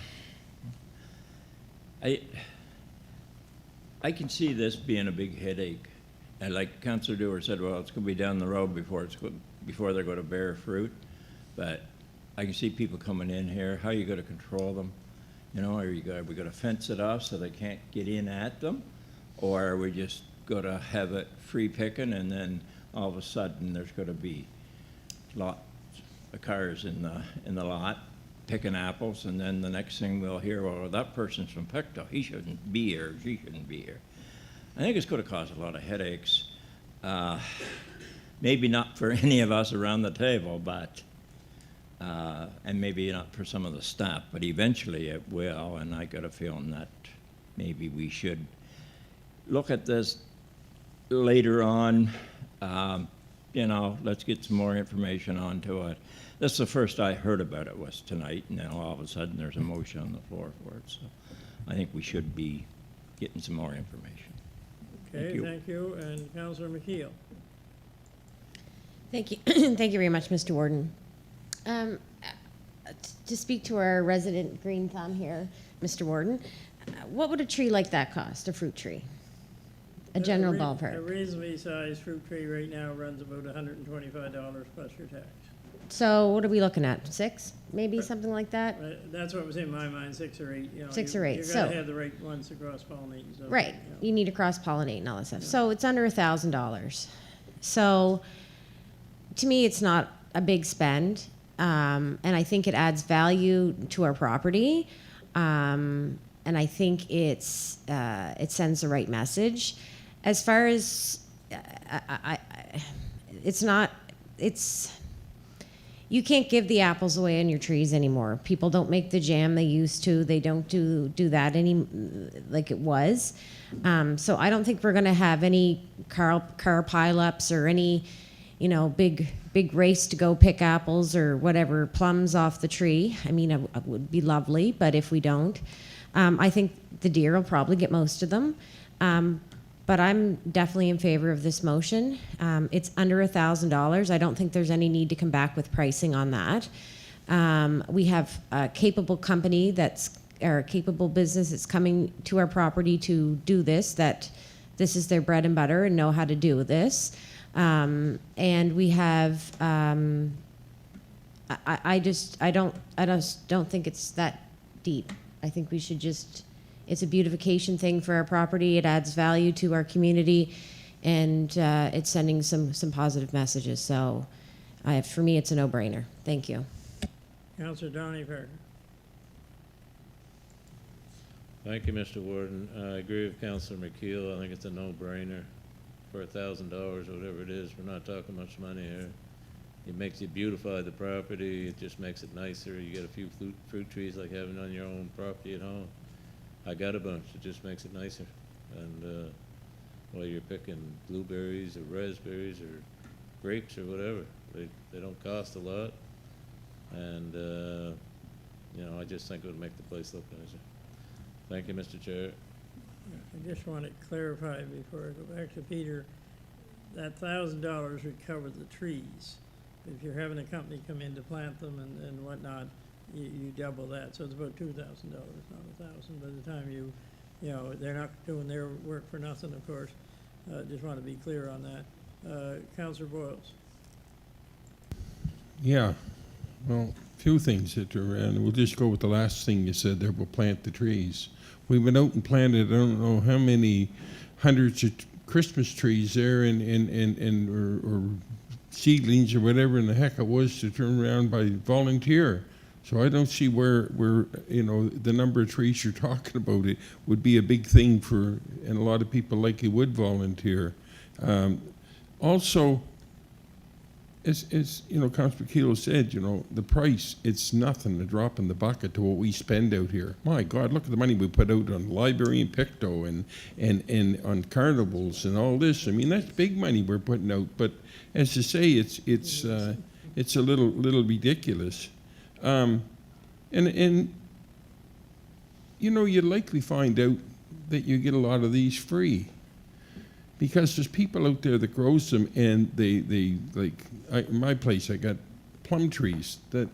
can see this being a big headache. And like Councillor Dewar said, well, it's going to be down the road before they're going to bear fruit. But I can see people coming in here. How are you going to control them? You know, are we going to fence it off so they can't get in at them? Or are we just going to have it free picking, and then all of a sudden there's going to be lots of cars in the lot picking apples, and then the next thing we'll hear, well, that person's from Pictou, he shouldn't be here, she shouldn't be here. I think it's going to cause a lot of headaches. Maybe not for any of us around the table, but and maybe not for some of the staff, but eventually it will, and I got a feeling that maybe we should look at this later on. You know, let's get some more information onto it. This is the first I heard about it was tonight, and then all of a sudden there's a motion on the floor for it. So I think we should be getting some more information. Okay, thank you. And Councillor McKeil. Thank you. Thank you very much, Mr. Warden. To speak to our resident green thumb here, Mr. Warden, what would a tree like that cost, a fruit tree? A general A ballpark. reasonably sized fruit tree right now runs about $125 plus your tax. So what are we looking at? 6, maybe something like that? That's what was in my mind, 6 or 8. You know, 6 or 8. You're going to have the right ones to cross-pollinate. So, Right. You know. You need to cross-pollinate and all that stuff. So it's under $1,000. So to me, it's not a big spend. And I think it adds value to our property. And I think it sends the right message. As far as you can't give the apples away on your trees anymore. People don't make the jam they used to. They don't do that like it was. So I don't think we're going to have any car pileups or any, big race to go pick apples or whatever, plums off the tree. I mean, it would be lovely, but if we don't, I think the deer will probably get most of them. But I'm definitely in favor of this motion. It's under $1,000. I don't think there's any need to come back with pricing on that. We have a capable company or a capable business that's coming to our property to do this, that this is their bread and butter and know how to do this. And we have, I just don't think it's that deep. I think we should it's a beautification thing for our property. It adds value to our community, and it's sending some positive messages. So for me, it's a no-brainer. Thank you. Councillor Donnie Parker. Thank you, Mr. Warden. I agree with Councillor McKeil. I think it's a no-brainer for $1,000, whatever it is. We're not talking much money here. It makes you beautify the property. It just makes it nicer. You get a few fruit trees like having on your own property at home. I got a bunch. It just makes it nicer. And whether you're picking blueberries or raspberries or grapes or whatever, they don't cost a lot. And I just think it would make the place look nicer. Thank you, Mr. Chair. I just want to clarify before I go back to Peter, that $1,000 would cover the trees. If you're having a company come in to plant them and whatnot, you double that. So it's about $2,000, not $1,000. By the time they're not doing their work for nothing, of course. Just want to be clear on that. Councillor Boyles. Yeah, well, few things that are around. We'll just go with the last thing you said there. We'll plant the trees. We've been out and planted, I don't know how many hundreds of Christmas trees there or seedlings or whatever in the heck it was to turn around by volunteer. So I don't see where the number of trees you're talking about, it would be a big thing for, and a lot of people likely would volunteer. Also, as Councilor Keil said, the price, it's nothing, a drop in the bucket to what we spend out here. My God, look at the money we put out on the library in Pictou and on carnivals and all this. I mean, that's big money we're putting out. But as I say, it's a little ridiculous. You'd likely find out that you get a lot of these free, because there's people out there that grows them, and they like, in my place, I got plum trees that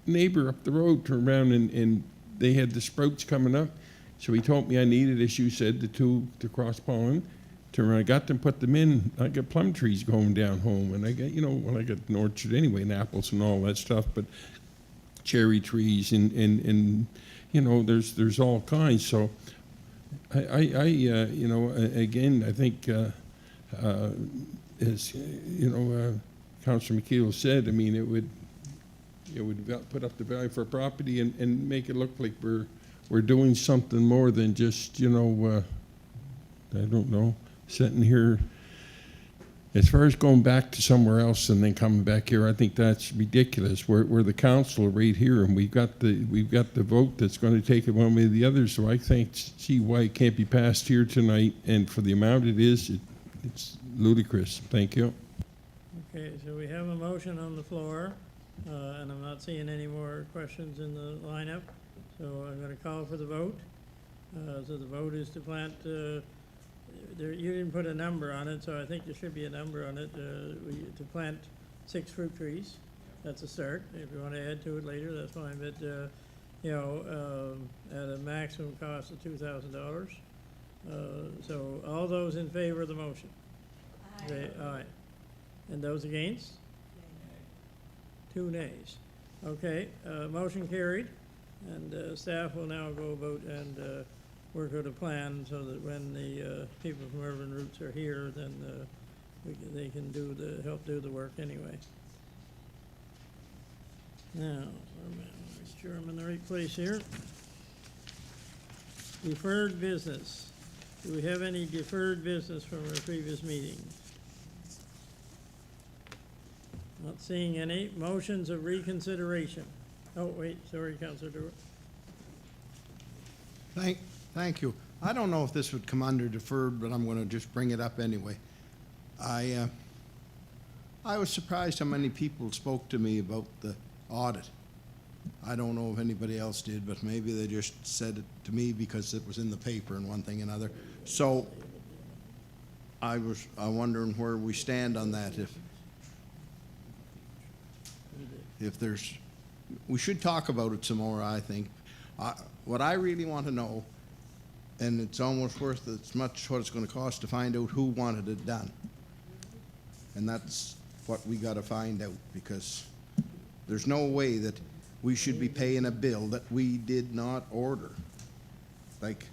neighbor up the road turned around and they had the sprouts coming up. So he told me I needed, as you said, the two to cross pollen. Turned around, I got them, put them in. I got plum trees going down home, and I got, I got an orchard anyway, and apples and all that stuff, but cherry trees and there's all kinds. So again, I think as Councilor McKeel said, I mean, it would put up the value for a property and make it look like we're doing something more than just I don't know, sitting here. As far as going back to somewhere else and then coming back here, I think that's ridiculous. We're the council right here, and we've got the vote that's going to take it one way or the other. So I see why it can't be passed here tonight. And for the amount it is, it's ludicrous. Thank you. Okay, so we have a motion on the floor, and I'm not seeing any more questions in the lineup. So I'm going to call for the vote. So the vote is to plant. You didn't put a number on it, so I think there should be a number on it, to plant 6 fruit trees. That's a start. If you want to add to it later, that's fine, but, at a maximum cost of $2,000. So all those in favor of the motion? Aye. Say aye. And those against? Nay. 2 nays. Okay, motion carried, and staff will now go about and work out a plan so that when the people from Urban Roots are here, then they can help do the work anyway. Now, make sure I'm in the right place here. Deferred business. Do we have any deferred business from our previous meetings? Not seeing any. Motions of reconsideration. Oh, wait, sorry, Councilor Dewar. Thank you. I don't know if this would come under deferred, but I'm going to just bring it up anyway. I was surprised how many people spoke to me about the audit. I don't know if anybody else did, but maybe they just said it to me because it was in the paper and one thing and another. So I'm wondering where we stand on that. If there's, we should talk about it some more, I think. What I really want to know, and it's almost worth as much what it's going to cost to find out who wanted it done. And that's what we got to find out, because there's no way that we should be paying a bill that we did not order. Like,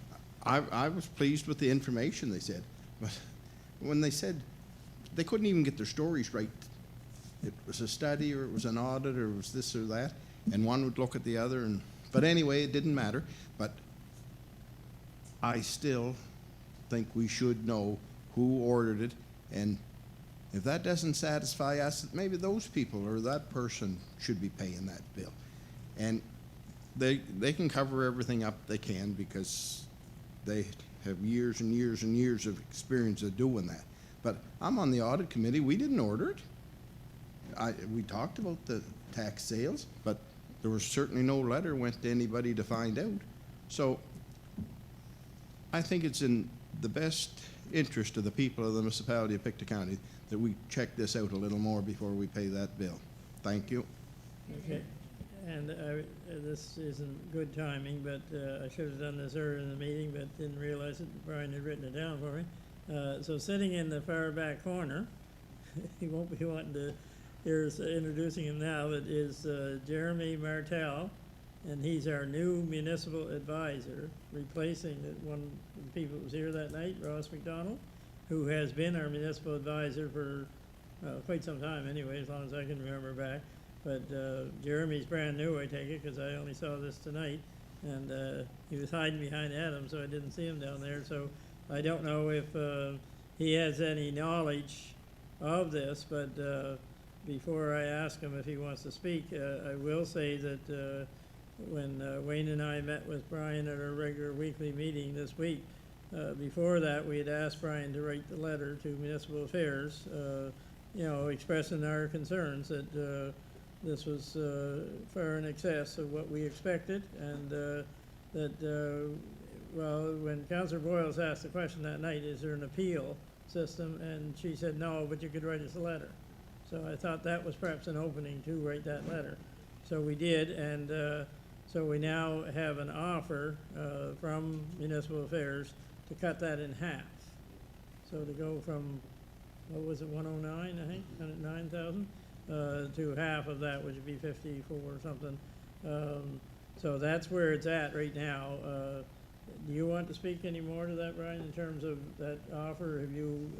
I was pleased with the information they said, but when they said they couldn't even get their stories right, it was a study or it was an audit or it was this or that, and one would look at the other, but anyway, it didn't matter. But I still think we should know who ordered it, and if that doesn't satisfy us, maybe those people or that person should be paying that bill. And they can cover everything up they can, because they have years and years and years of experience of doing that. But I'm on the audit committee. We didn't order it. We talked about the tax sales, but there was certainly no letter went to anybody to find out. So I think it's in the best interest of the people of the municipality of Pictou County that we check this out a little more before we pay that bill. Thank you. Okay. And this isn't good timing, but I should have done this earlier in the meeting, but didn't realize that Brian had written it down for me. So sitting in the far back corner, he won't be wanting to hear us introducing him now, but is Jeremy Martel, and he's our new municipal advisor, replacing one of the people that was here that night, Ross MacDonald, who has been our municipal advisor for quite some time anyway, as long as I can remember back. But Jeremy's brand new, I take it, because I only saw this tonight. And he was hiding behind Adam, so I didn't see him down there. So I don't know if he has any knowledge of this, but before I ask him if he wants to speak, I will say that when Wayne and I met with Brian at our regular weekly meeting this week, before that, we had asked Brian to write the letter to Municipal Affairs, expressing our concerns that this was far in excess of what we expected, and when Councillor Boyles asked the question that night, is there an appeal system, and she said no, but you could write us a letter. So I thought that was perhaps an opening to write that letter. So we did, and so we now have an offer from Municipal Affairs to cut that in half. So to go from, what was it, 109, I think, 109,000, to half of that, which would be 54 or something. So that's where it's at right now. Do you want to speak any more to that, Brian, in terms of that offer? Have you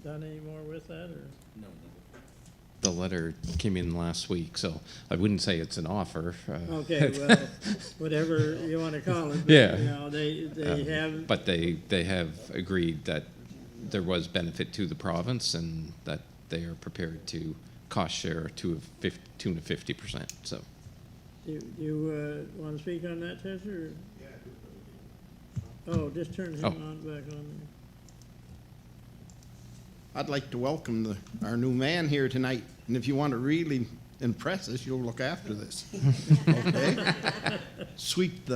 done any more with that, or? No. The letter came in last week, so I wouldn't say it's an offer. Okay, well, whatever you want to call it. But, Yeah. They have. But they have agreed that there was benefit to the province and that they are prepared to cost share to a tune of 50%. So. Do you want to speak on that, Chester? Yeah. Oh, just turn him on back on there. I'd like to welcome our new man here tonight, and if you want to really impress us, you'll look after this. Okay? Sweep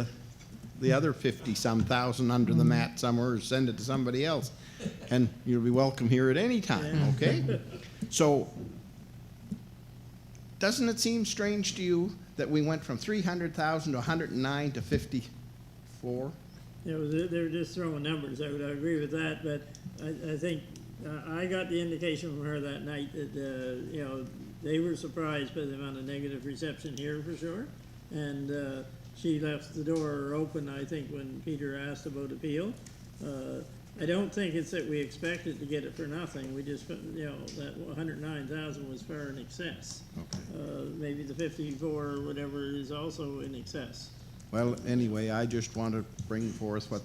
the other 50-some thousand under the mat somewhere, or send it to somebody else, and you'll be welcome here at any time. Okay? So, doesn't it seem strange to you that we went from 300,000 to 109 to 54? They were just throwing numbers. I would agree with that, but I think I got the indication from her that night that they were surprised by the amount of negative reception here for sure, and she left the door open, I think, when Peter asked about appeal. I don't think it's that we expected to get it for nothing. We just, that 109,000 was far in excess. Okay. Maybe the 54 or whatever is also in excess. Well, anyway, I just want to bring forth what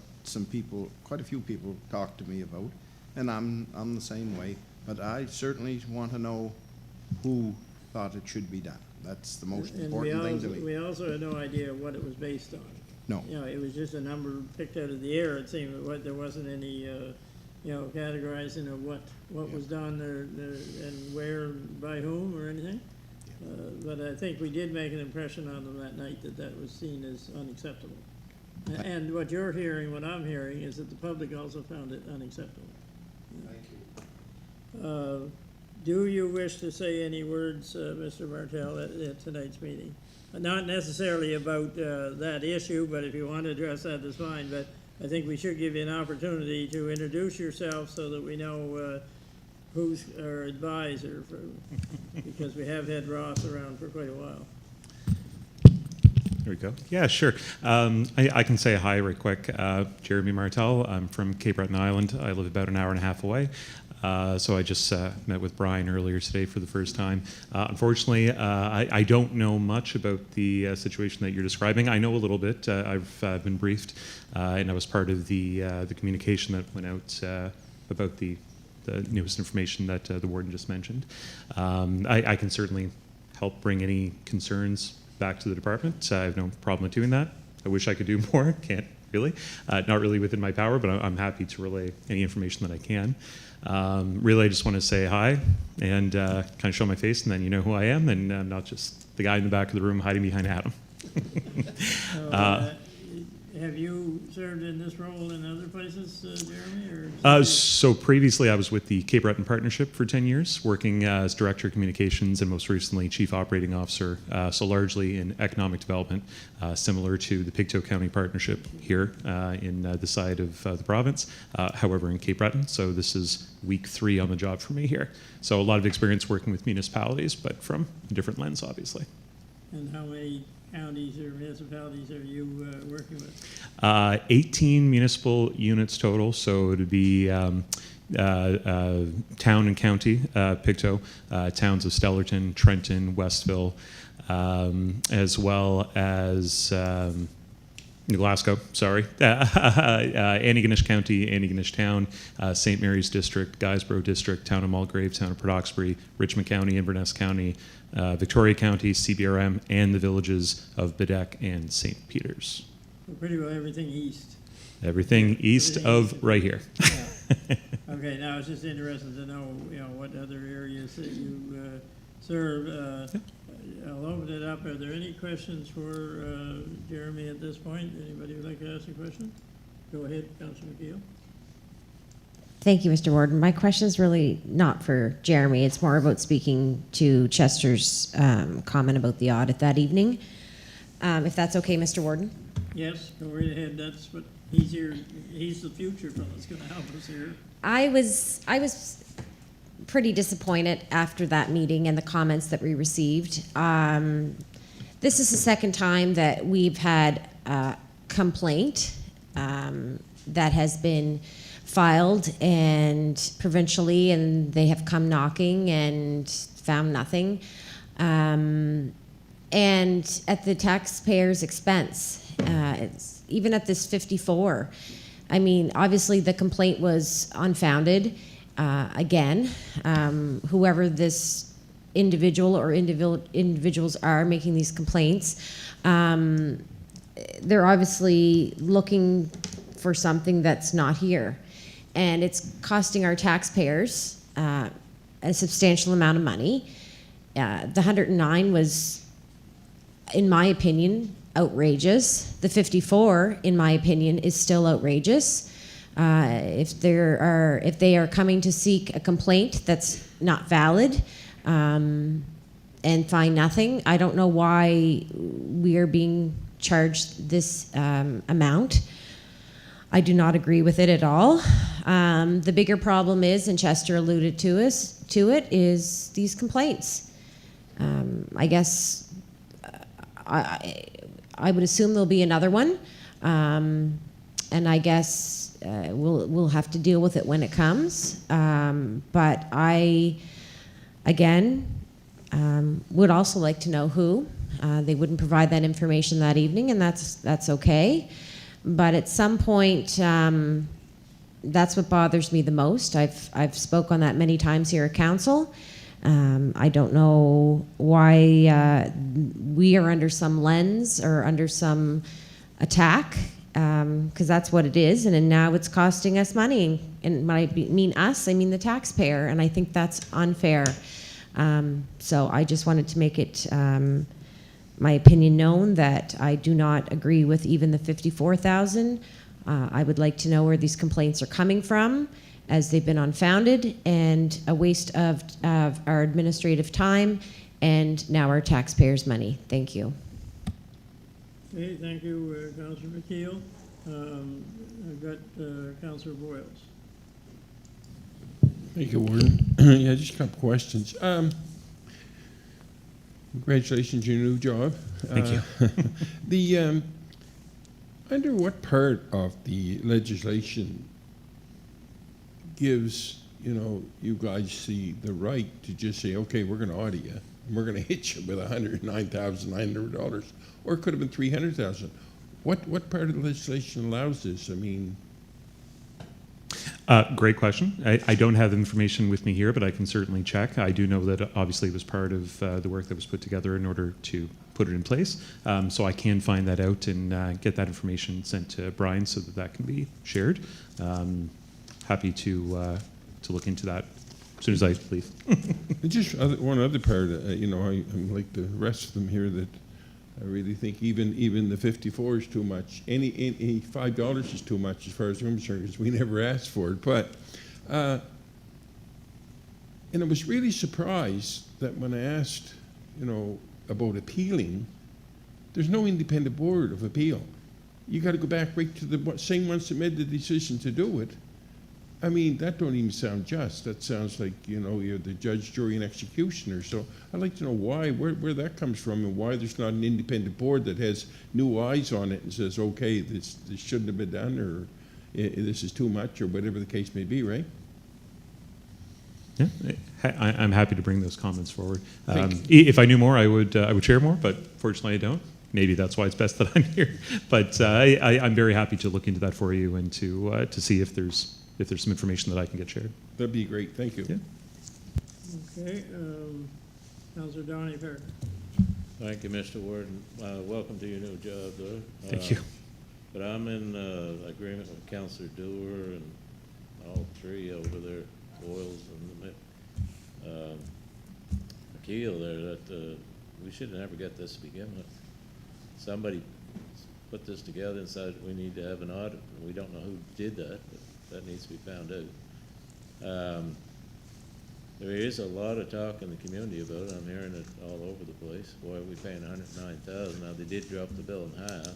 quite a few people talked to me about, and I'm the same way. But I certainly want to know who thought it should be done. That's the most important thing to me. We also had no idea what it was based on. No. It was just a number picked out of the air. It seemed there wasn't any, categorizing of what was done and where, by whom, or anything. But I think we did make an impression on them that night that was seen as unacceptable. And what you're hearing, what I'm hearing, is that the public also found it unacceptable. Thank you. Do you wish to say any words, Mr. Martell, at tonight's meeting? Not necessarily about that issue, but if you want to address that, that's fine. But I think we should give you an opportunity to introduce yourself so that we know who's our advisor, because we have had Ross around for quite a while. There we go. Yeah, sure. I can say hi right quick. Jeremy Martell. I'm from Cape Breton Island. I live about an hour and a half away. So I just met with Brian earlier today for the first time. Unfortunately, I don't know much about the situation that you're describing. I know a little bit. I've been briefed, and I was part of the communication that went out about the newest information that the warden just mentioned. I can certainly help bring any concerns back to the department. I have no problem with doing that. I wish I could do more. Can't really. Not really within my power, but I'm happy to relay any information that I can. Really, I just want to say hi and kind of show my face, and then you know who I am, and I'm not just the guy in the back of the room hiding behind Adam. Have you served in this role in other places, Jeremy? Or so previously I was with the Cape Breton Partnership for 10 years, working as Director of Communications and most recently Chief Operating Officer, so largely in economic development, similar to the Pictou County Partnership here in the side of the province, however in Cape Breton. So this is week 3 on the job for me here. So a lot of experience working with municipalities, but from a different lens, obviously. And how many counties or municipalities are you working with? 18 municipal units total, so it would be town and county, Pictou, towns of Stellarton, Trenton, Westville, as well as Glasgow, sorry, Antigonish County, Antigonish Town, St. Mary's District, Guysborough District, Town of Mulgrave, Town of Port Hawkesbury, Richmond County, Inverness County, Victoria County, CBRM, and the villages of Bedeck and St. Peters. So pretty well everything east. Everything east of right here. Yeah. Okay, now I was just interested to know, what other areas that you serve. I'll open it up. Are there any questions for Jeremy at this point? Anybody would like to ask a question? Go ahead, Councilor Keil. Thank you, Mr. Warden. My question is really not for Jeremy. It's more about speaking to Chester's comment about the audit that evening. If that's okay, Mr. Warden? Yes, go right ahead. That's what he's here. He's the future fellow that's going to help us here. I was pretty disappointed after that meeting and the comments that we received. This is the second time that we've had a complaint that has been filed and provincially, and they have come knocking and found nothing. And at the taxpayer's expense, even at this 54. I mean, obviously the complaint was unfounded. Again, whoever this individual or individuals are making these complaints, they're obviously looking for something that's not here. And it's costing our taxpayers a substantial amount of money. The 109 was, in my opinion, outrageous. The 54, in my opinion, is still outrageous. If they are coming to seek a complaint that's not valid and find nothing, I don't know why we are being charged this amount. I do not agree with it at all. The bigger problem is, and Chester alluded to it, is these complaints. I guess I would assume there'll be another one, and I guess we'll have to deal with it when it comes. But I, again, would also like to know who. They wouldn't provide that information that evening, and that's okay. But at some point, that's what bothers me the most. I've spoke on that many times here at council. I don't know why we are under some lens or under some attack, because that's what it is, and now it's costing us money. And when I mean us, I mean the taxpayer, and I think that's unfair. So I just wanted to make it my opinion known that I do not agree with even the 54,000. I would like to know where these complaints are coming from, as they've been unfounded and a waste of our administrative time and now our taxpayers' money. Thank you. Okay, thank you, Councilor Keil. I've got Councilor Boyles. Thank you, Warden. Yeah, just a couple questions. Congratulations on your new job. Thank you. The under what part of the legislation gives you guys the right to just say, okay, we're going to audit you, and we're going to hit you with $109,900, or it could have been $300,000. What part of the legislation allows this? I mean. Great question. I don't have the information with me here, but I can certainly check. I do know that obviously it was part of the work that was put together in order to put it in place. So I can find that out and get that information sent to Brian so that can be shared. Happy to look into that as soon as I leave. Just one other part, I'm like the rest of them here that I really think even the 54 is too much. Any $5 is too much as far as I'm concerned, because we never asked for it. But and I was really surprised that when I asked, about appealing, there's no independent board of appeal. You got to go back right to the same ones that made the decision to do it. I mean, that don't even sound just. That sounds like, you're the judge, jury, and executioner. So I'd like to know where that comes from, and why there's not an independent board that has new eyes on it and says, okay, this shouldn't have been done, or this is too much, or whatever the case may be, right? Yeah, I'm happy to bring those comments forward. Thank If I knew more, I would share more, but fortunately I don't. Maybe that's why it's best that I'm here. But I'm very happy to look into that for you and to see if there's some information that I can get shared. That'd be great, thank you. Yeah. Okay, Councillor Donnie Parker. Thank you, Mr. Warden. Welcome to your new job, though. Thank you. But I'm in agreement with Councillor Dewar and all three over there, Boyles and Keil there, that we should have never got this to begin with. Somebody put this together and said we need to have an audit. We don't know who did that, but that needs to be found out. There is a lot of talk in the community about it. I'm hearing it all over the place. Why are we paying $109,000? Now, they did drop the bill in half.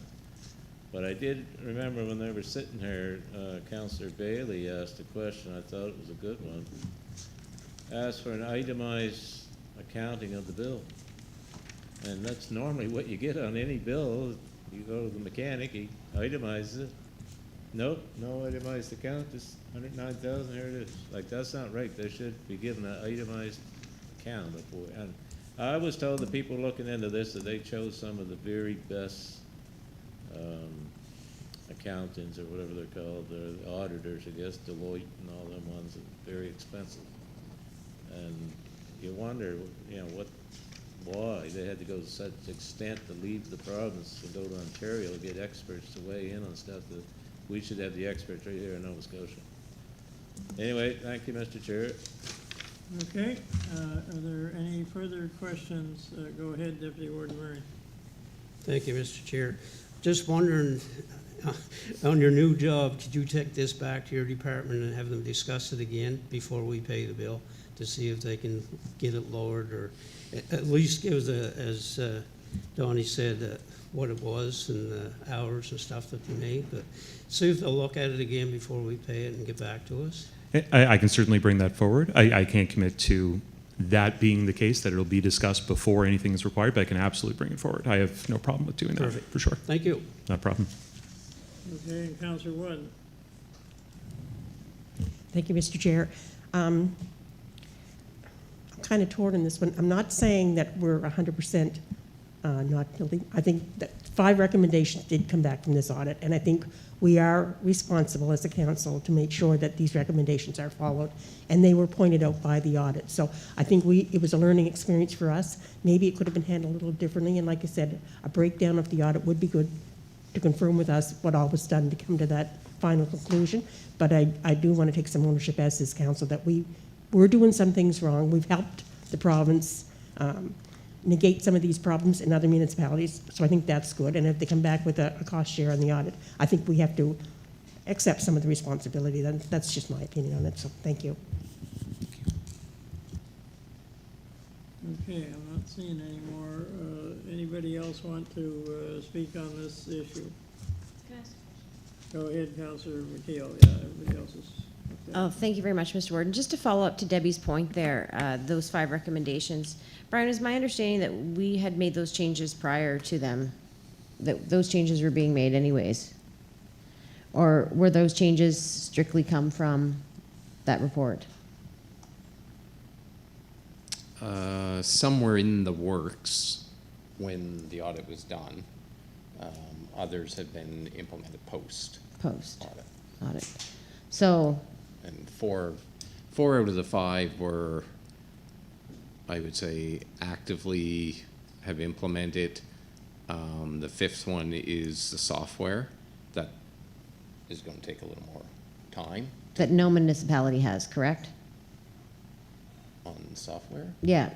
But I did remember when they were sitting here, Councillor Baillie asked a question. I thought it was a good one. Asked for an itemized accounting of the bill. And that's normally what you get on any bill. You go to the mechanic, he itemizes it. Nope, no itemized account, just $109,000, here it is. Like, that's not right. They should be given an itemized account before. And I was told the people looking into this that they chose some of the very best accountants or whatever they're called, the auditors, I guess, Deloitte and all them ones, are very expensive. And you wonder, why they had to go to such extent to leave the province and go to Ontario to get experts to weigh in on stuff that we should have the experts right here in Nova Scotia. Anyway, thank you, Mr. Chair. Okay, are there any further questions? Go ahead, Deputy Warden Murray. Thank you, Mr. Chair. Just wondering, on your new job, could you take this back to your department and have them discuss it again before we pay the bill to see if they can get it lowered, or at least give us, as Donnie said, what it was and the hours and stuff that they made, but see if they'll look at it again before we pay it and get back to us. I can certainly bring that forward. I can't commit to that being the case, that it'll be discussed before anything is required, but I can absolutely bring it forward. I have no problem with doing that. Perfect. For sure. Thank you. No problem. Okay, and Councillor Wadden. Thank you, Mr. Chair. I'm kind of torn on this one. I'm not saying that we're 100% not guilty. I think that 5 recommendations did come back from this audit, and I think we are responsible as a council to make sure that these recommendations are followed, and they were pointed out by the audit. So I think it was a learning experience for us. Maybe it could have been handled a little differently, and like I said, a breakdown of the audit would be good to confirm with us what all was done to come to that final conclusion. But I do want to take some ownership as this council that we're doing some things wrong. We've helped the province negate some of these problems in other municipalities, so I think that's good. And if they come back with a cost share on the audit, I think we have to accept some of the responsibility. That's just my opinion on it, so thank you. Okay, I'm not seeing any more. Anybody else want to speak on this issue? Can I ask a question? Go ahead, Councillor Keil. Yeah, everybody else is. Okay. Oh, thank you very much, Mr. Warden. Just to follow up to Debbie's point there, those 5 recommendations. Brian, is my understanding that we had made those changes prior to them, that those changes were being made anyways? Or were those changes strictly come from that report? Some were in the works when the audit was done. Others have been implemented post audit. So. And four out of the 5 were, I would say, actively have implemented. The 5th one is the software. That is going to take a little more time. That no municipality has, correct? On software? Yeah.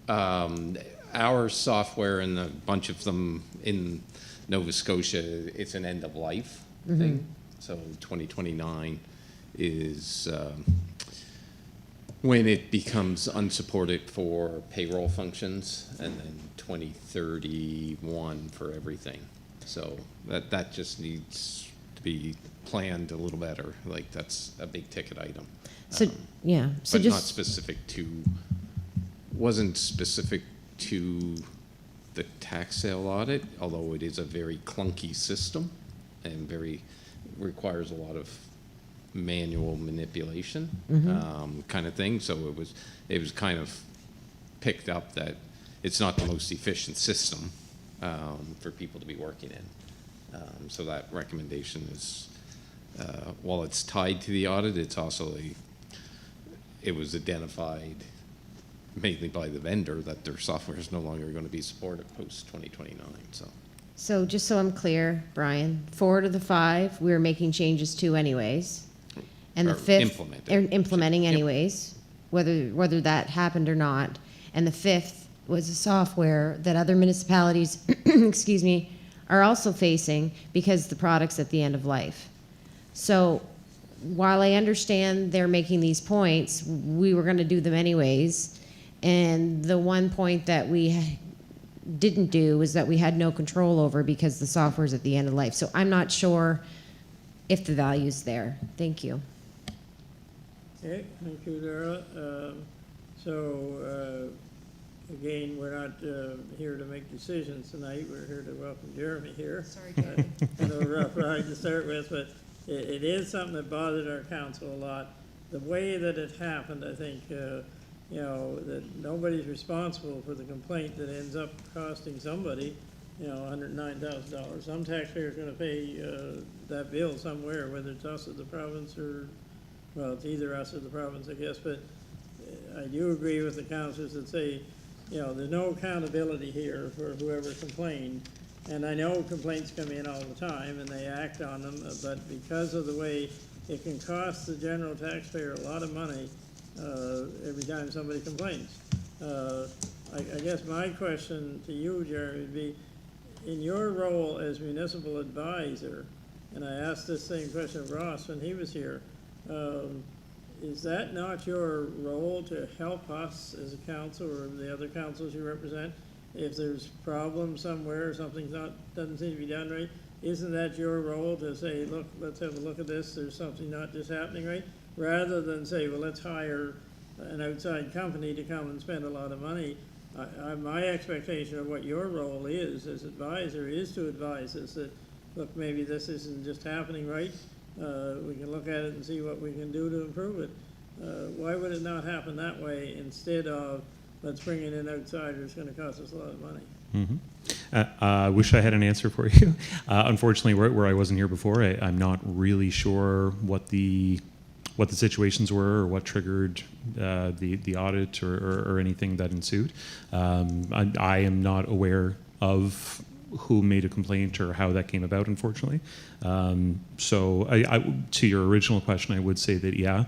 Our software and a bunch of them in Nova Scotia, it's an end-of-life thing. So 2029 is when it becomes unsupported for payroll functions, and then 2031 for everything. So that just needs to be planned a little better. Like, that's a big ticket item. So, yeah. So but just not specific to, wasn't specific to the tax sale audit, although it is a very clunky system and requires a lot of manual manipulation kind of thing. So it was kind of picked up that it's not the most efficient system for people to be working in. So that recommendation is, while it's tied to the audit, it's also it was identified mainly by the vendor that their software is no longer going to be supported post 2029. So just so I'm clear, Brian, 4 to the 5, we were making changes to anyways. And the Or 5th, implementing. implementing anyways, whether that happened or not. And the 5th was a software that other municipalities, excuse me, are also facing because the product's at the end of life. So while I understand they're making these points, we were going to do them anyways. And the one point that we didn't do was that we had no control over because the software's at the end of life. So I'm not sure if the value's there. Thank you. Okay, thank you, Darla. Again, we're not here to make decisions tonight. We're here to welcome Jeremy here. Sorry, A little rough ride to start with, but it is something that bothered our council a lot. The way that it happened, I think, you know, that nobody's responsible for the complaint that ends up costing somebody, you know, $109,000. Some taxpayer's going to pay that bill somewhere, whether it's us or the province or, well, it's either us or the province, I guess. But I do agree with the councillors that say, you know, there's no accountability here for whoever complained. And I know complaints come in all the time and they act on them, but because of the way it can cost the general taxpayer a lot of money every time somebody complains. I guess my question to you, Jeremy, would be, in your role as municipal advisor, and I asked this same question of Ross when he was here, is that not your role to help us as a council or the other councils you represent? If there's problems somewhere or something doesn't seem to be done right, isn't that your role to say, look, let's have a look at this, there's something not just happening right? Rather than say, well, let's hire an outside company to come and spend a lot of money. My expectation of what your role is as advisor is to advise us that, look, maybe this isn't just happening right. We can look at it and see what we can do to improve it. Why would it not happen that way instead of, let's bring in an outsider, it's going to cost us a lot of money? I wish I had an answer for you. Unfortunately, where I wasn't here before, I'm not really sure what the situations were or what triggered the audit or anything that ensued. I am not aware of who made a complaint or how that came about, unfortunately. So to your original question, I would say that, yeah,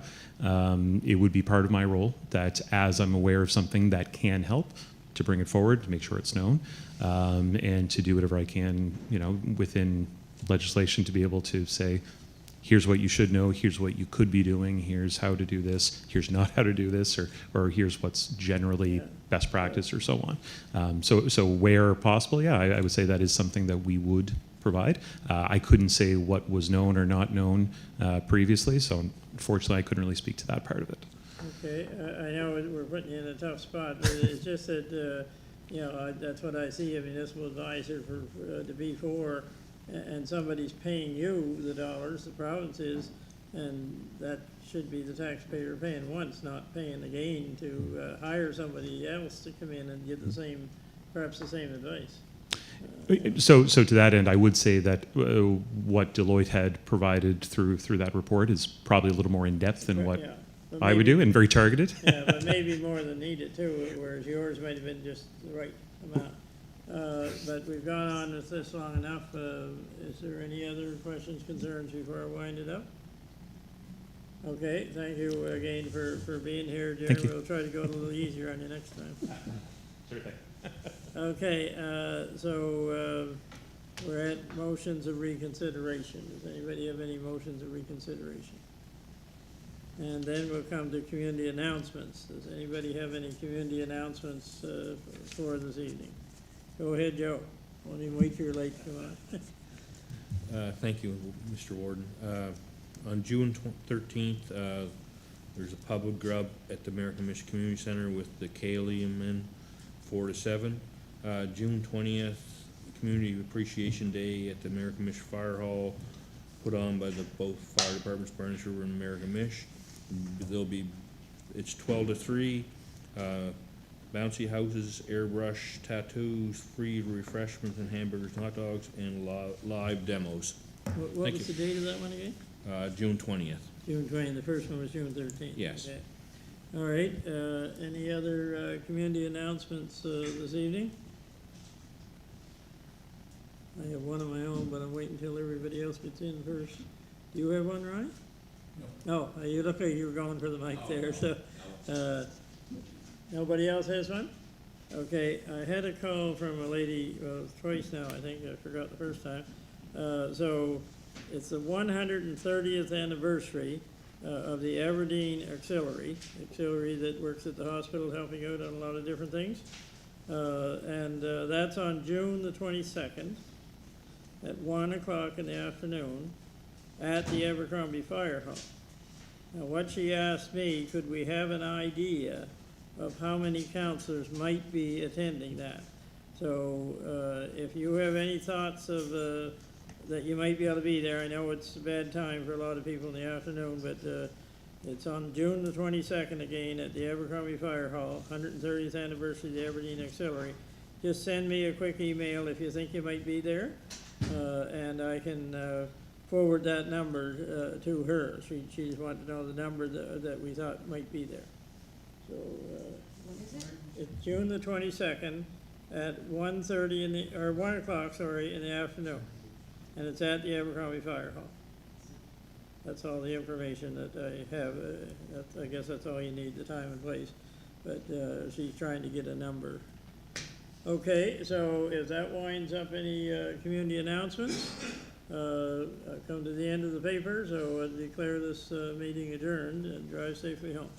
it would be part of my role that as I'm aware of something that can help, to bring it forward, to make sure it's known, and to do whatever I can, you know, within legislation to be able to say, here's what you should know, here's what you could be doing, here's how to do this, here's not how to do this, or here's what's generally best practice, or so on. So where possible, yeah, I would say that is something that we would provide. I couldn't say what was known or not known previously, so unfortunately I couldn't really speak to that part of it. Okay, I know we're putting you in a tough spot, but it's just that, you know, that's what I see a municipal advisor to be for, and somebody's paying you the dollars, the province is, and that should be the taxpayer paying once, not paying again to hire somebody else to come in and give the same, perhaps the same advice. So to that end, I would say that what Deloitte had provided through that report is probably a little more in depth than what I would do, and very targeted. Yeah, but maybe more than needed too, whereas yours might have been just the right amount. But we've gone on with this long enough. Is there any other questions, concerns before I wind it up? Okay, thank you again for being here, Jerry. Thank you. We'll try to go a little easier on you next time. Sure thing. Okay, so we're at motions of reconsideration. Does anybody have any motions of reconsideration? And then we'll come to community announcements. Does anybody have any community announcements for this evening? Go ahead, Joe. Won't even wait till you're late. Come on. Thank you, Mr. Warden. On June 13th, there's a public grub at the American Mission Community Center with the Keil men, 4 to 7. June 20th, Community Appreciation Day at the American Mission Fire Hall, put on by the both fire departments, Barnes River and American Mish. It's 12 to 3, bouncy houses, airbrush, tattoos, free refreshments and hamburgers and hot dogs, and live demos. What Thank was you. the date of that one again? June 20th. June 20th, the first one was June 13th? Yes. Okay. All right, any other community announcements this evening? I have one of my own, but I'm waiting until everybody else gets in first. Do you have one, Ryan? No. Oh, you look like you were going for the mic there, so, nobody else has one? Okay, I had a call from a lady, twice now, I think, I forgot the first time. So, it's the 130th anniversary of the Aberdeen Auxiliary that works at the hospital helping out on a lot of different things. And that's on June the 22nd at 1 o'clock in the afternoon at the Abercrombie Fire Hall. Now, what she asked me, could we have an idea of how many counselors might be attending that? So if you have any thoughts of that you might be able to be there, I know it's a bad time for a lot of people in the afternoon, but it's on June the 22nd again at the Abercrombie Fire Hall, 130th anniversary of the Aberdeen Auxiliary. Just send me a quick email if you think you might be there, and I can forward that number to her. She just wanted to know the number that we thought might be there. So When is it? it's June the 22nd at 1 o'clock, in the afternoon. And it's at the Abercrombie Fire Hall. That's all the information that I have. I guess that's all you need, the time and place. But she's trying to get a number. Okay, so if that winds up any community announcements, I've come to the end of the paper, so I declare this meeting adjourned and drive safely home.